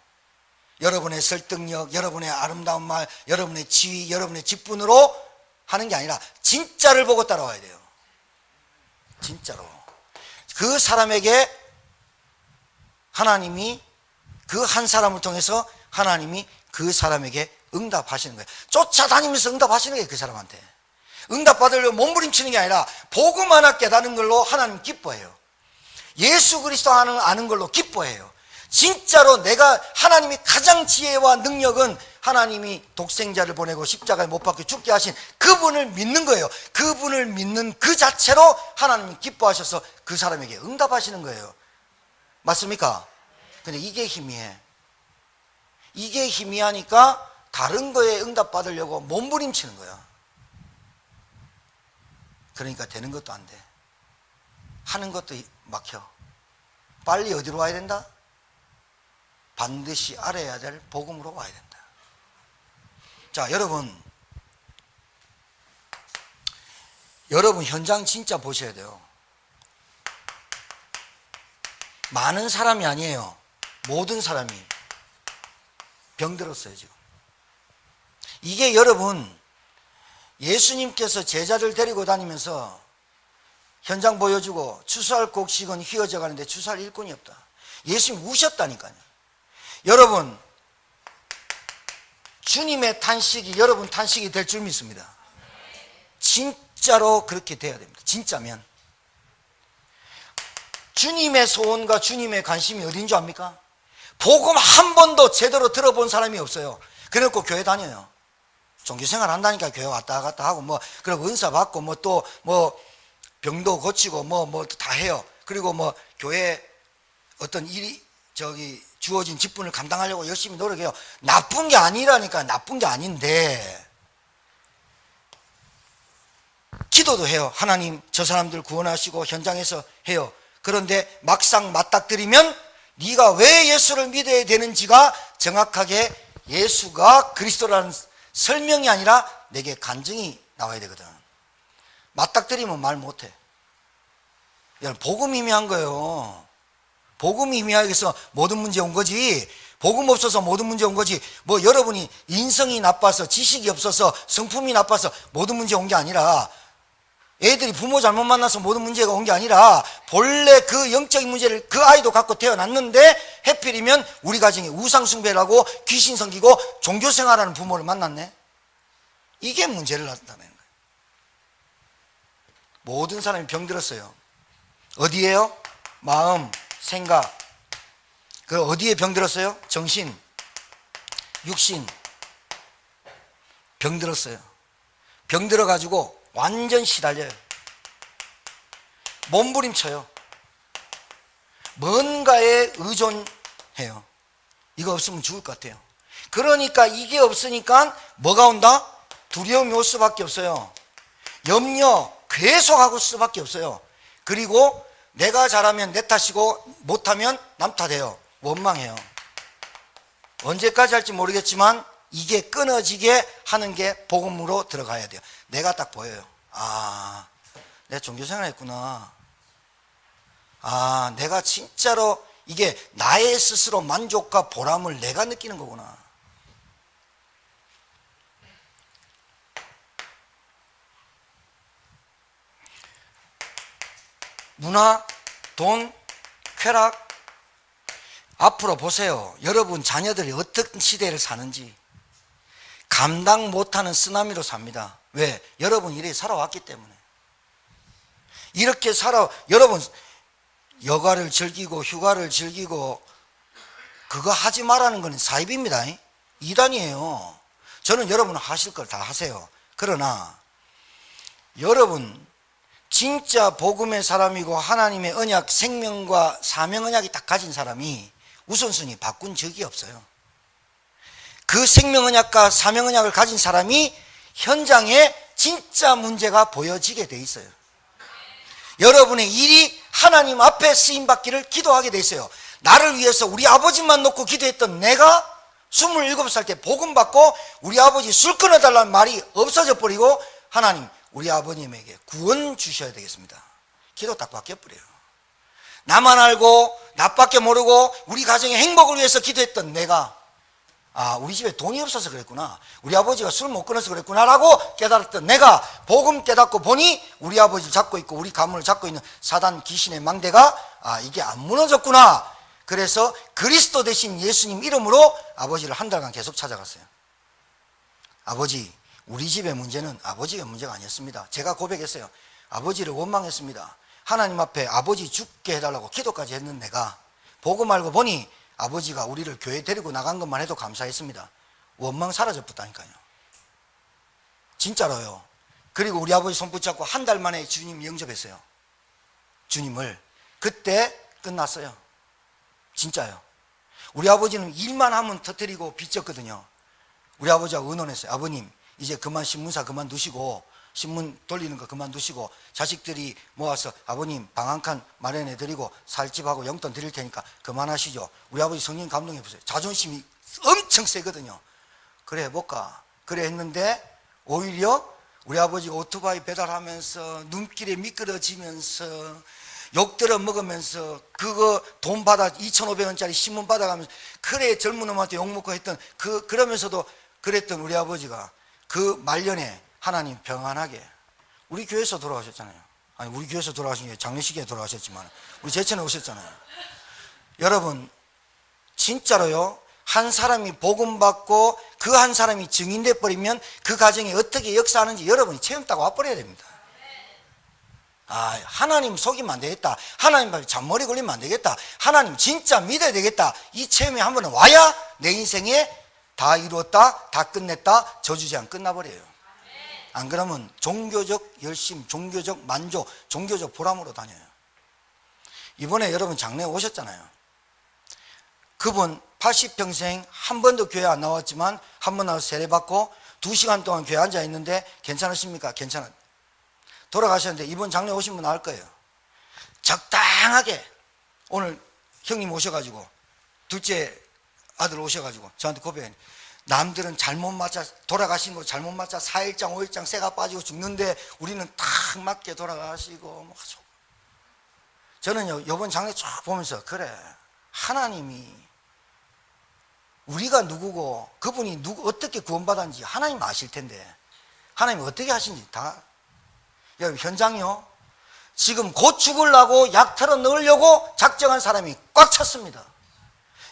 A: 여러분의 설득력, 여러분의 아름다운 말, 여러분의 지위, 여러분의 직분으로 하는 게 아니라 진짜를 보고 따라와야 돼요. 진짜로. 그 사람에게 하나님이 그 한 사람을 통해서 하나님이 그 사람에게 응답하시는 거예요. 쫓아다니면서 응답하시는 거예요. 그 사람한테. 응답받으려고 몸부림치는 게 아니라 복음 하나 깨닫는 걸로 하나님 기뻐해요. 예수 그리스도 아는 걸로 기뻐해요. 진짜로 내가 하나님이 가장 지혜와 능력은 하나님이 독생자를 보내고 십자가에 못 박혀 죽게 하신 그분을 믿는 거예요. 그분을 믿는 그 자체로 하나님이 기뻐하셔서 그 사람에게 응답하시는 거예요. 맞습니까? 근데 이게 희미해. 이게 희미하니까 다른 거에 응답받으려고 몸부림치는 거야. 그러니까 되는 것도 안 돼. 하는 것도 막혀. 빨리 어디로 와야 된다? 반드시 알아야 될 복음으로 와야 된다. 자, 여러분 현장 진짜 보셔야 돼요. 많은 사람이 아니에요. 모든 사람이 병들었어요 지금. 이게 여러분, 예수님께서 제자들 데리고 다니면서 현장 보여주고 추수할 곡식은 휘어져 가는데 추수할 일꾼이 없다. 예수님 우셨다니까요. 여러분, 주님의 탄식이 여러분 탄식이 될 줄 믿습니다. 진짜로 그렇게 돼야 됩니다. 진짜면. 주님의 소원과 주님의 관심이 어딘 줄 압니까? 복음 한 번도 제대로 들어본 사람이 없어요. 그래놓고 교회 다녀요. 종교생활 한다니까 교회 왔다 갔다 하고 그리고 은사 받고 병도 고치고 다 해요. 그리고 교회 어떤 일이 주어진 직분을 감당하려고 열심히 노력해요. 나쁜 게 아니라니까. 나쁜 게 아닌데 기도도 해요. 하나님 저 사람들 구원하시고 현장에서 해요. 그런데 막상 맞닥뜨리면 네가 왜 예수를 믿어야 되는지가 정확하게 예수가 그리스도라는 설명이 아니라 내게 간증이 나와야 되거든. 맞닥뜨리면 말 못해. 여러분, 복음이 희미한 거예요. 복음이 희미하게서 모든 문제 온 거지. 복음 없어서 모든 문제 온 거지. 여러분이 인성이 나빠서 지식이 없어서 성품이 나빠서 모든 문제 온 게 아니라, 애들이 부모 잘못 만나서 모든 문제가 온 게 아니라 본래 그 영적인 문제를 그 아이도 갖고 태어났는데 해필이면 우리 가정에 우상숭배를 하고 귀신 섬기고 종교생활하는 부모를 만났네. 이게 문제를 나타내는 거예요. 모든 사람이 병들었어요. 어디에요? 마음, 생각. 그 어디에 병들었어요? 정신, 육신. 병들었어요. 병들어가지고 완전 시달려요. 몸부림쳐요. 뭔가에 의존해요. 이거 없으면 죽을 것 같아요. 그러니까 이게 없으니까 뭐가 온다? 두려움이 올 수밖에 없어요. 염려 계속하고 수밖에 없어요. 그리고 내가 잘하면 내 탓이고 못하면 남 탓해요. 원망해요. 언제까지 할지 모르겠지만 이게 끊어지게 하는 게 복음으로 들어가야 돼요. 내가 딱 보여요. 아, 내가 종교생활 했구나. 아, 내가 진짜로 이게 나의 스스로 만족과 보람을 내가 느끼는 거구나. 문화, 돈, 쾌락. 앞으로 보세요. 여러분 자녀들이 어떤 시대를 사는지. 감당 못하는 쓰나미로 삽니다. 왜? 여러분 이렇게 살아왔기 때문에. 이렇게 여러분 여가를 즐기고 휴가를 즐기고 그거 하지 말라는 건 사입입니다. 이단이에요. 저는 여러분 하실 걸 다 하세요. 그러나 여러분 진짜 복음의 사람이고 하나님의 언약, 생명과 사명 언약이 딱 가진 사람이 우선순위 바꾼 적이 없어요. 그 생명 언약과 사명 언약을 가진 사람이 현장에 진짜 문제가 보여지게 돼 있어요. 여러분의 일이 하나님 앞에 쓰임받기를 기도하게 돼 있어요. 나를 위해서 우리 아버지만 놓고 기도했던 내가 27살 때 복음 받고 우리 아버지 술 끊어달라는 말이 없어져 버리고 하나님 우리 아버님에게 구원 주셔야 되겠습니다. 기도 딱 바뀌어버려요. 나만 알고 나밖에 모르고 우리 가정의 행복을 위해서 기도했던 내가 우리 집에 돈이 없어서 그랬구나. 우리 아버지가 술 못 끊어서 그랬구나 라고 깨달았던 내가 복음 깨닫고 보니 우리 아버지를 잡고 있고 우리 가문을 잡고 있는 사단 귀신의 망대가 이게 안 무너졌구나. 그래서 그리스도 대신 예수님 이름으로 아버지를 한 달간 계속 찾아갔어요. 아버지, 우리 집의 문제는 아버지가 문제가 아니었습니다. 제가 고백했어요. 아버지를 원망했습니다. 하나님 앞에 아버지 죽게 해달라고 기도까지 했는 내가 복음 알고 보니 아버지가 우리를 교회 데리고 나간 것만 해도 감사했습니다. 원망 사라져버렸다니까요. 진짜로요. 그리고 우리 아버지 손 붙잡고 한 달 만에 주님 영접했어요. 주님을. 그때 끝났어요. 진짜요. 우리 아버지는 일만 하면 터뜨리고 빚졌거든요. 우리 아버지하고 의논했어요. 아버님 이제 그만 신문사 그만두시고 신문 돌리는 거 그만두시고 자식들이 모아서 아버님 방 한 칸 마련해 드리고 살 집하고 용돈 드릴 테니까 그만하시죠. 우리 아버지 성령 감동해 보세요. 자존심이 엄청 세거든요. 그래 해볼까? 그래 했는데 오히려 우리 아버지가 오토바이 배달하면서 눈길에 미끄러지면서 욕들어 먹으면서 그거 돈 받아 2,500원짜리 신문 받아가면서 그래 젊은 놈한테 욕먹고 했던 그러면서도 그랬던 우리 아버지가 그 말년에 하나님 평안하게 우리 교회에서 돌아가셨잖아요. 아니 우리 교회에서 돌아가신 게 장례식에 돌아가셨지만 우리 제천에 오셨잖아요. 여러분 진짜로요, 한 사람이 복음 받고 그 한 사람이 증인돼 버리면 그 가정이 어떻게 역사하는지 여러분이 체험 따고 와버려야 됩니다. 아, 하나님 속이면 안 되겠다. 하나님 앞에 잔머리 걸리면 안 되겠다. 하나님 진짜 믿어야 되겠다. 이 체험이 한 번은 와야 내 인생에 다 이루었다, 다 끝냈다, 저주제한 끝나버려요. 안 그러면 종교적 열심, 종교적 만족, 종교적 보람으로 다녀요. 이번에 여러분 장례 오셨잖아요. 그분 80평생 한 번도 교회 안 나왔지만 한 번 나와서 세례받고 2시간 동안 교회 앉아 있는데 괜찮으십니까? 괜찮아. 돌아가셨는데 이번 장례 오신 분 알 거예요. 적당하게 오늘 형님 오셔가지고 둘째 아들 오셔가지고 저한테 고백해. 남들은 잘못 맞아 돌아가신 거 잘못 맞아 4일장 5일장 새가 빠지고 죽는데 우리는 딱 맞게 돌아가시고 뭐. 저는요 이번 장례 쫙 보면서 그래 하나님이 우리가 누구고 그분이 어떻게 구원받았는지 하나님 아실 텐데 하나님이 어떻게 하신지 다. 여러분 현장이요 지금 곧 죽으려고 약 털어 넣으려고 작정한 사람이 꽉 찼습니다.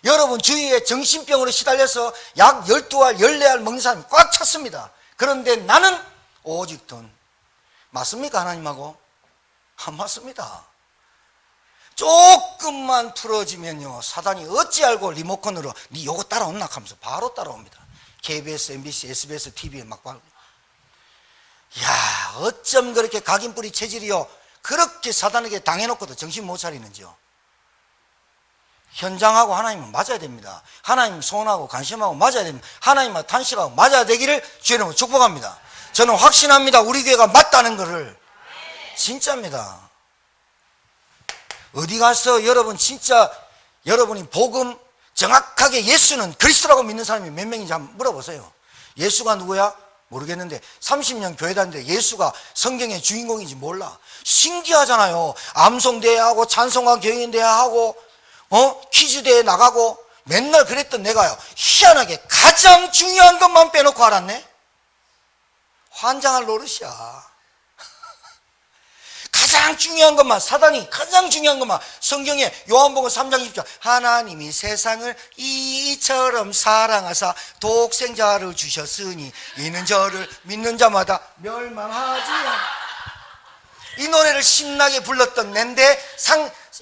A: 여러분 주위에 정신병으로 시달려서 약 12알 14알 먹는 사람이 꽉 찼습니다. 그런데 나는 오직 돈. 맞습니까 하나님하고? 안 맞습니다. 조금만 풀어지면요 사단이 어찌 알고 리모컨으로 니 요거 따라온나 하면서 바로 따라옵니다. KBS, MBC, SBS, TV에 막 야 어쩜 그렇게 각인뿌리 체질이요 그렇게 사단에게 당해놓고도 정신 못 차리는지요. 현장하고 하나님은 맞아야 됩니다. 하나님 소원하고 관심하고 맞아야 됩니다. 하나님과 탄식하고 맞아야 되기를 주의 이름으로 축복합니다. 저는 확신합니다. 우리 교회가 맞다는 것을. 진짜입니다. 어디 가서 여러분 진짜 여러분이 복음 정확하게 예수는 그리스도라고 믿는 사람이 몇 명인지 한번 물어보세요. 예수가 누구야? 모르겠는데 30년 교회 다니는데 예수가 성경의 주인공인지 몰라. 신기하잖아요. 암송대회하고 찬송가 경연대회하고 퀴즈대회 나가고 맨날 그랬던 내가요 희한하게 가장 중요한 것만 빼놓고 알았네. 환장할 노릇이야. 가장 중요한 것만 사단이 가장 중요한 것만 성경에 요한복음 3장 10절 하나님이 세상을 이처럼 사랑하사 독생자를 주셨으니 이는 저를 믿는 자마다 멸망하지 않아. 이 노래를 신나게 불렀던 낸데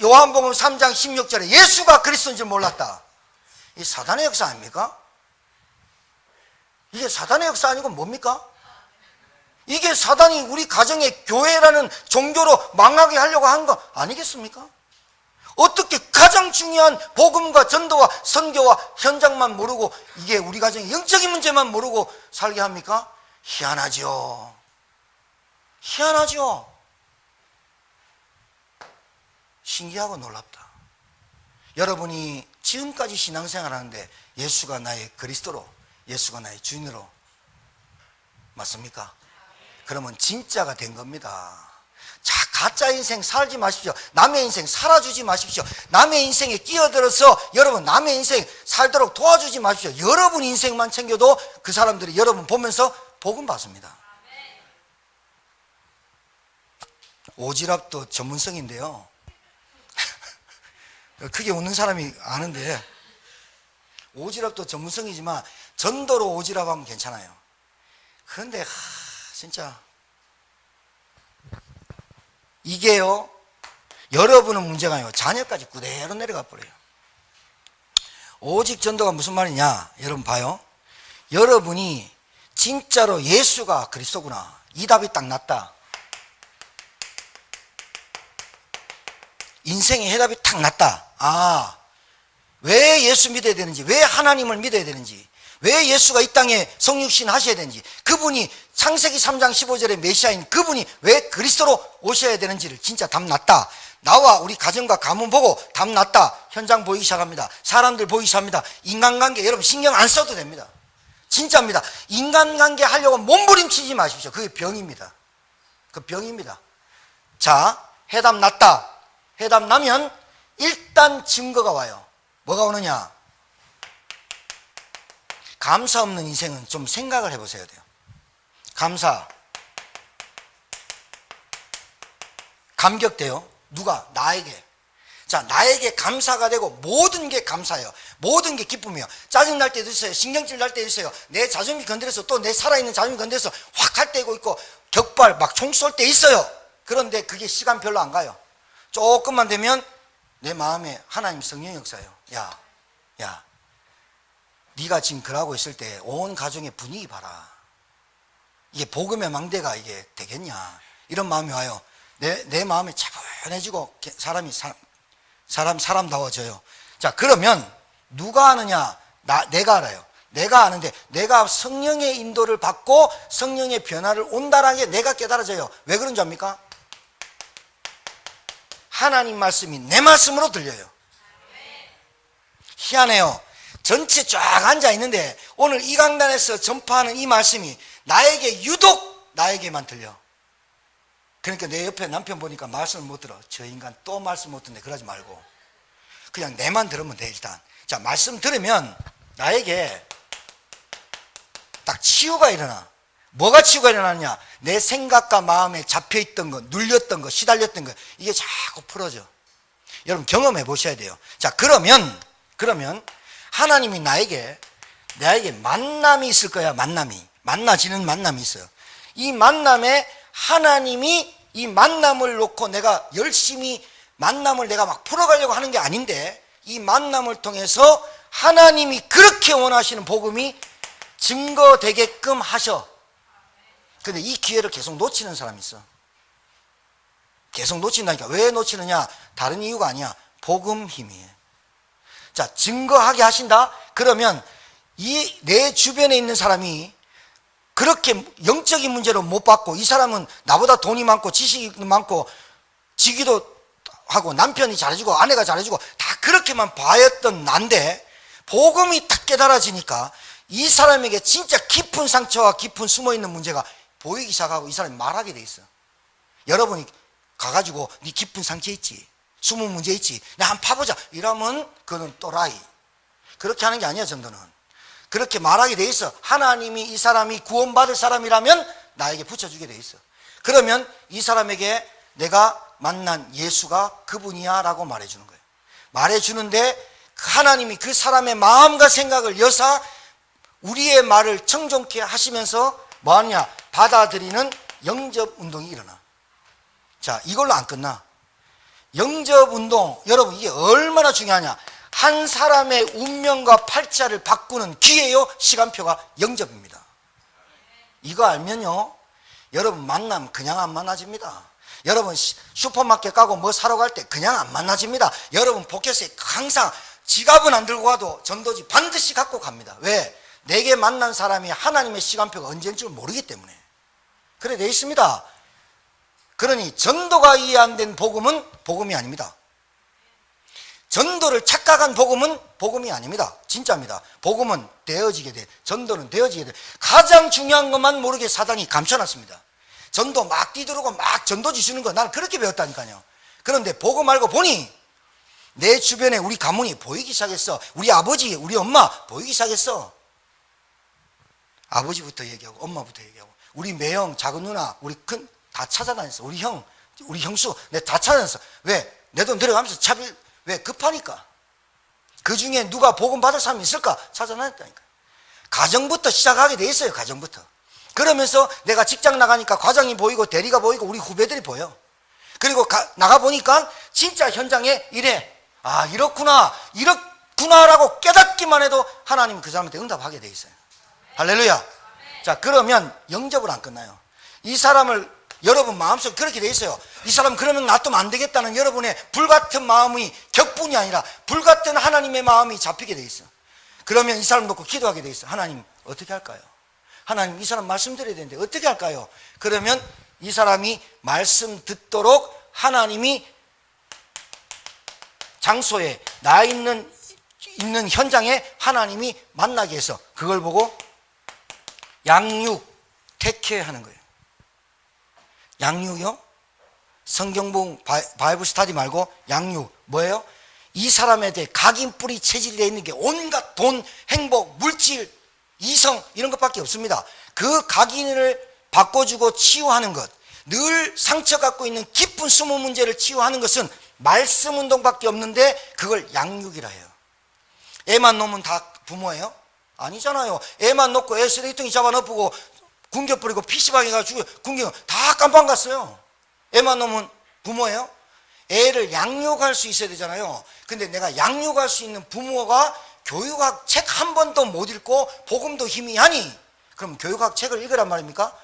A: 요한복음 3장 16절에 예수가 그리스도인 줄 몰랐다. 이 사단의 역사 아닙니까? 이게 사단의 역사 아니고 뭡니까? 이게 사단이 우리 가정의 교회라는 종교로 망하게 하려고 한 거 아니겠습니까? 어떻게 가장 중요한 복음과 전도와 선교와 현장만 모르고 이게 우리 가정의 영적인 문제만 모르고 살게 합니까? 희한하죠. 희한하죠. 신기하고 놀랍다. 여러분이 지금까지 신앙생활 하는데 예수가 나의 그리스도로 예수가 나의 주인으로 맞습니까? 그러면 진짜가 된 겁니다. 자, 가짜 인생 살지 마십시오. 남의 인생 살아주지 마십시오. 남의 인생에 끼어들어서 여러분 남의 인생 살도록 도와주지 마십시오. 여러분 인생만 챙겨도 그 사람들이 여러분 보면서 복음 받습니다. 오지랖도 전문성인데요. 크게 웃는 사람이 아는데 오지랖도 전문성이지만 전도로 오지랖하면 괜찮아요. 그런데 진짜 이게요 여러분은 문제가 아니고 자녀까지 그대로 내려가 버려요. 오직 전도가 무슨 말이냐 여러분 봐요. 여러분이 진짜로 예수가 그리스도구나 이 답이 딱 났다. 인생의 해답이 탁 났다. 아, 왜 예수 믿어야 되는지, 왜 하나님을 믿어야 되는지, 왜 예수가 이 땅에 성육신 하셔야 되는지, 그분이 창세기 3장 15절의 메시아인 그분이 왜 그리스도로 오셔야 되는지를 진짜 답 났다. 나와 우리 가정과 가문 보고 답 났다. 현장 보이기 시작합니다. 사람들 보이기 시작합니다. 인간관계 여러분 신경 안 써도 됩니다. 진짜입니다. 인간관계 하려고 몸부림치지 마십시오. 그게 병입니다. 그 병입니다. 자, 해답 났다. 해답 나면 일단 증거가 와요. 뭐가 오느냐? 감사 없는 인생은 좀 생각을 해보셔야 돼요. 감사. 감격돼요. 누가? 나에게. 자, 나에게 감사가 되고 모든 게 감사예요. 모든 게 기쁨이에요. 짜증날 때도 있어요. 신경질 날 때도 있어요. 내 자존심이 건드려서 또 내 살아있는 자존심이 건드려서 확 할 때고 있고 격발 막 총 쏠 때 있어요. 그런데 그게 시간 별로 안 가요. 조금만 되면 내 마음에 하나님 성령 역사예요. 야, 네가 지금 그러고 있을 때 온 가정의 분위기 봐라. 이게 복음의 망대가 이게 되겠냐. 이런 마음이 와요. 내 마음이 차분해지고 사람다워져요. 자, 그러면 누가 아느냐? 내가 알아요. 내가 아는데 내가 성령의 인도를 받고 성령의 변화를 온다라는 게 내가 깨달아져요. 왜 그런 줄 압니까? 하나님 말씀이 내 말씀으로 들려요. 희한해요. 전체 쫙 앉아 있는데 오늘 이 강단에서 전파하는 이 말씀이 나에게 유독 나에게만 들려. 그러니까 내 옆에 남편 보니까 말씀을 못 들어. 저 인간 또 말씀 못 듣네. 그러지 말고 그냥 내만 들으면 돼. 일단 자, 말씀 들으면 나에게 딱 치유가 일어나. 뭐가 치유가 일어나느냐? 내 생각과 마음에 잡혀있던 거, 눌렸던 거, 시달렸던 거, 이게 자꾸 풀어져. 여러분 경험해 보셔야 돼요. 자, 그러면 하나님이 나에게 만남이 있을 거야. 만나지는 만남이 있어요. 이 만남에 하나님이 이 만남을 놓고 내가 열심히 만남을 내가 막 풀어가려고 하는 게 아닌데, 이 만남을 통해서 하나님이 그렇게 원하시는 복음이 증거되게끔 하셔. 근데 이 기회를 계속 놓치는 사람이 있어. 계속 놓친다니까. 왜 놓치느냐? 다른 이유가 아니야. 복음 힘이에요. 자, 증거하게 하신다? 그러면 이 내 주변에 있는 사람이 그렇게 영적인 문제로 못 받고, 이 사람은 나보다 돈이 많고 지식이 많고 지기도 하고 남편이 잘해주고 아내가 잘해주고 다 그렇게만 봐였던 난데, 복음이 딱 깨달아지니까 이 사람에게 진짜 깊은 상처와 깊은 숨어있는 문제가 보이기 시작하고 이 사람이 말하게 돼 있어. 여러분이 가가지고 네 깊은 상처 있지, 숨은 문제 있지, 나 한번 파보자 이러면 그거는 또라이. 그렇게 하는 게 아니야. 전도는 그렇게 말하게 돼 있어. 하나님이 이 사람이 구원받을 사람이라면 나에게 붙여주게 돼 있어. 그러면 이 사람에게 내가 만난 예수가 그분이야 라고 말해주는 거예요. 말해주는데 하나님이 그 사람의 마음과 생각을 여사 우리의 말을 청종케 하시면서 뭐하냐? 받아들이는 영접운동이 일어나. 자, 이걸로 안 끝나. 영접운동, 여러분 이게 얼마나 중요하냐? 한 사람의 운명과 팔자를 바꾸는 기회요, 시간표가 영접입니다. 이거 알면요, 여러분 만남 그냥 안 만나집니다. 여러분 슈퍼마켓 가고 뭐 사러 갈 때 그냥 안 만나집니다. 여러분 포켓에 항상 지갑은 안 들고 가도 전도지 반드시 갖고 갑니다. 왜? 내게 만난 사람이 하나님의 시간표가 언제인 줄 모르기 때문에 그래 돼 있습니다. 그러니 전도가 이해 안 된 복음은 복음이 아닙니다. 전도를 착각한 복음은 복음이 아닙니다. 진짜입니다. 복음은 되어지게 돼. 전도는 되어지게 돼. 가장 중요한 것만 모르게 사단이 감춰놨습니다. 전도 막 뛰들고 막 전도지 주는 거 나는 그렇게 배웠다니까요. 그런데 보고 말고 보니 내 주변에 우리 가문이 보이기 시작했어. 우리 아버지, 우리 엄마 보이기 시작했어. 아버지부터 얘기하고 엄마부터 얘기하고 우리 매형, 작은 누나, 우리 큰 다 찾아다녔어. 우리 형, 우리 형수 내 다 찾아다녔어. 왜? 내 돈 들어가면서 차비 왜? 급하니까. 그 중에 누가 복음 받을 사람이 있을까? 찾아다녔다니까. 가정부터 시작하게 돼 있어요. 가정부터. 그러면서 내가 직장 나가니까 과장이 보이고 대리가 보이고 우리 후배들이 보여. 그리고 나가보니까 진짜 현장에 이래. 아, 이렇구나라고 깨닫기만 해도 하나님은 그 사람한테 응답하게 돼 있어요. 할렐루야. 자, 그러면 영접을 안 끝나요. 이 사람을 여러분 마음속에 그렇게 돼 있어요. 이 사람 그러면 놔두면 안 되겠다는 여러분의 불같은 마음이 격분이 아니라 불같은 하나님의 마음이 잡히게 돼 있어. 그러면 이 사람 놓고 기도하게 돼 있어. 하나님 어떻게 할까요? 하나님 이 사람 말씀드려야 되는데 어떻게 할까요? 그러면 이 사람이 말씀 듣도록 하나님이 장소에 나 있는 현장에 하나님이 만나게 해서 그걸 보고 양육 택해하는 거예요. 양육이요? 성경봉 바이블 스타디 말고 양육 뭐예요? 이 사람에 대해 각인뿌리 체질되어 있는 게 온갖 돈, 행복, 물질, 이성 이런 것밖에 없습니다. 그 각인을 바꿔주고 치유하는 것, 늘 상처 갖고 있는 깊은 숨은 문제를 치유하는 것은 말씀 운동밖에 없는데 그걸 양육이라 해요. 애만 놓으면 다 부모예요? 아니잖아요. 애만 놓고 애 쓰레기통에 잡아넣고 굶겨버리고 PC방 해가지고 굶겨 다 깜빵 갔어요. 애만 놓으면 부모예요? 애를 양육할 수 있어야 되잖아요. 근데 내가 양육할 수 있는 부모가 교육학 책 한 번도 못 읽고 복음도 희미하니 그럼 교육학 책을 읽으란 말입니까?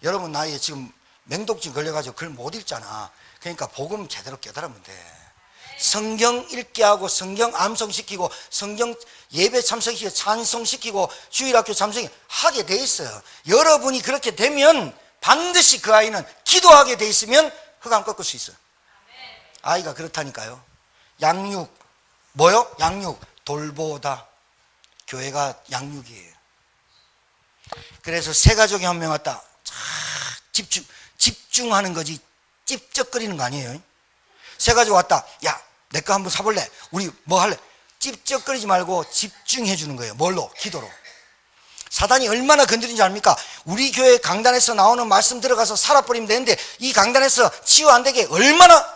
A: 여러분 나이에 지금 맹독증 걸려가지고 글 못 읽잖아. 그러니까 복음 제대로 깨달으면 돼. 성경 읽게 하고 성경 암송시키고 성경 예배 참석시키고 찬송시키고 주일학교 참석하게 돼 있어요. 여러분이 그렇게 되면 반드시 그 아이는 기도하게 돼 있으면 흑암 꺾을 수 있어요. 아이가 그렇다니까요. 양육 뭐요? 양육 돌보다. 교회가 양육이에요. 그래서 세 가족이 한 명 왔다. 집중하는 거지 찝쩍거리는 거 아니에요. 세 가족 왔다. 야, 내 거 한번 사볼래? 우리 뭐 할래? 찝쩍거리지 말고 집중해 주는 거예요. 뭘로? 기도로. 사단이 얼마나 건드리는지 압니까? 우리 교회 강단에서 나오는 말씀 들어가서 살아버리면 되는데 이 강단에서 치유 안 되게 얼마나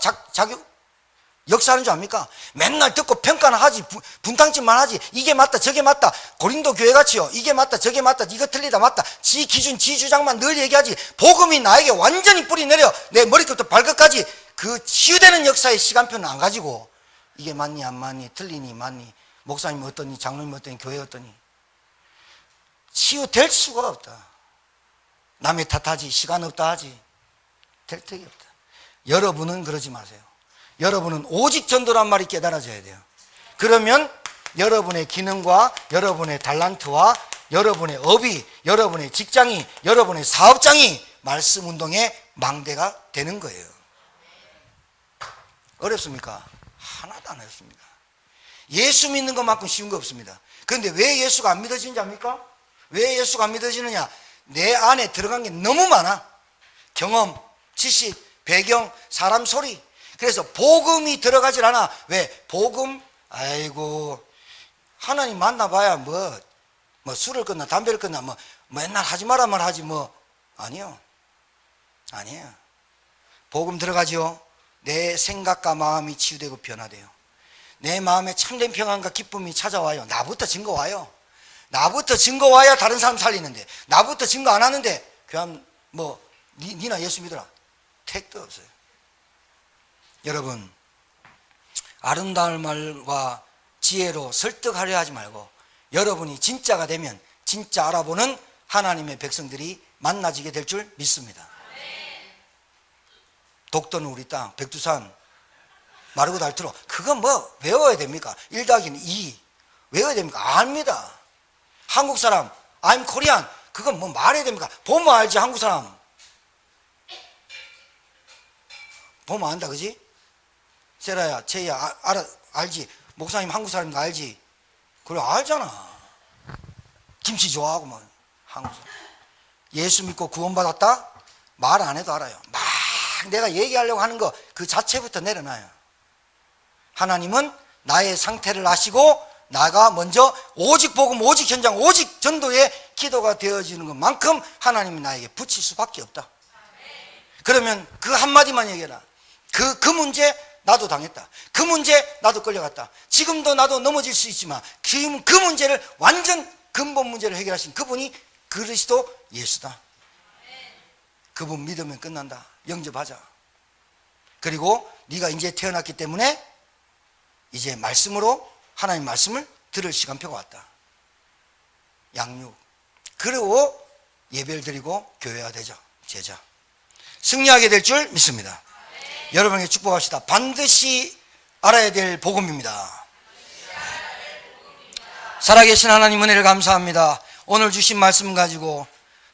A: 역사하는 줄 압니까? 맨날 듣고 평가는 하지, 분탕질만 하지. 이게 맞다 저게 맞다. 고린도 교회 같이요. 이게 맞다 저게 맞다 이거 틀리다 맞다. 지 기준 지 주장만 늘 얘기하지. 복음이 나에게 완전히 뿌리 내려 내 머리끝부터 발끝까지 그 치유되는 역사의 시간표는 안 가지고 이게 맞니 안 맞니 틀리니 맞니 목사님 어떠니 장로님 어떠니 교회 어떠니 치유될 수가 없다. 남의 탓하지 시간 없다 하지 될 턱이 없다. 여러분은 그러지 마세요. 여러분은 오직 전도란 말이 깨달아져야 돼요. 그러면 여러분의 기능과 여러분의 달란트와 여러분의 업이 여러분의 직장이 여러분의 사업장이 말씀 운동의 망대가 되는 거예요. 어렵습니까? 하나도 안 어렵습니다. 예수 믿는 것만큼 쉬운 거 없습니다. 그런데 왜 예수가 안 믿어지는지 압니까? 왜 예수가 안 믿어지느냐? 내 안에 들어간 게 너무 많아. 경험, 지식, 배경, 사람 소리. 그래서 복음이 들어가질 않아. 왜? 복음? 아이고 하나님 만나봐야 뭐 술을 끊나 담배를 끊나 뭐 맨날 하지 마라 말하지 뭐 아니요. 아니에요. 복음 들어가죠. 내 생각과 마음이 치유되고 변화돼요. 내 마음에 참된 평안과 기쁨이 찾아와요. 나부터 증거 와요. 나부터 증거 와야 다른 사람 살리는데 나부터 증거 안 하는데 그냥 뭐 니나 예수 믿어라 택도 없어요. 여러분 아름다운 말과 지혜로 설득하려 하지 말고 여러분이 진짜가 되면 진짜 알아보는 하나님의 백성들이 만나지게 될 줄 믿습니다. 독도는 우리 땅, 백두산, 마르고 달트로 그거 뭐 외워야 됩니까? 1 더하기는 2 외워야 됩니까? 압니다. 한국 사람 I'm Korean 그건 뭐 말해야 됩니까? 보면 알지. 한국 사람 보면 안다 그지? 세라야 채야 알지? 목사님 한국 사람인 거 알지? 그래 알잖아. 김치 좋아하고 뭐 한국 사람 예수 믿고 구원받았다? 말 안 해도 알아요. 막 내가 얘기하려고 하는 거 그 자체부터 내려놔요. 하나님은 나의 상태를 아시고 나가 먼저 오직 복음 오직 현장 오직 전도의 기도가 되어지는 것만큼 하나님이 나에게 붙일 수밖에 없다. 그러면 그 한마디만 얘기해라. 그 문제 나도 당했다. 그 문제 나도 끌려갔다. 지금도 나도 넘어질 수 있지만 지금 그 문제를 완전 근본 문제를 해결하신 그분이 그리스도 예수다. 그분 믿으면 끝난다. 영접하자. 그리고 네가 이제 태어났기 때문에 이제 말씀으로 하나님 말씀을 들을 시간표가 왔다. 양육. 그리고 예배를 드리고 교회화 되자. 제자. 승리하게 될 줄 믿습니다. 여러분에게 축복합시다. 반드시 알아야 될 복음입니다. 살아계신 하나님 은혜를 감사합니다. 오늘 주신 말씀 가지고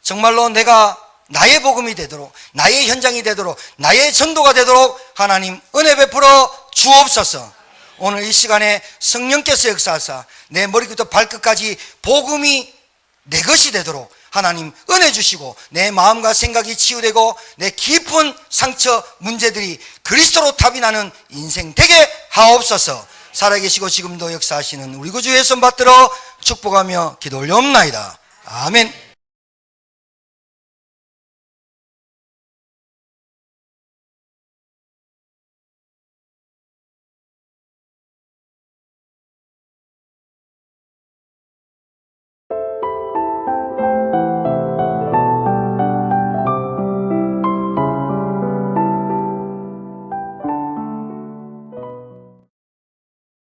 A: 정말로 내가 나의 복음이 되도록, 나의 현장이 되도록, 나의 전도가 되도록 하나님 은혜 베풀어 주옵소서. 오늘 이 시간에 성령께서 역사하사 내 머리부터 발끝까지 복음이 내 것이 되도록 하나님 은혜 주시고, 내 마음과 생각이 치유되고 내 깊은 상처 문제들이 그리스도로 답이 나는 인생 되게 하옵소서. 살아계시고 지금도 역사하시는 우리 구주 예수 받들어 축복하며 기도 올려옵나이다. 아멘.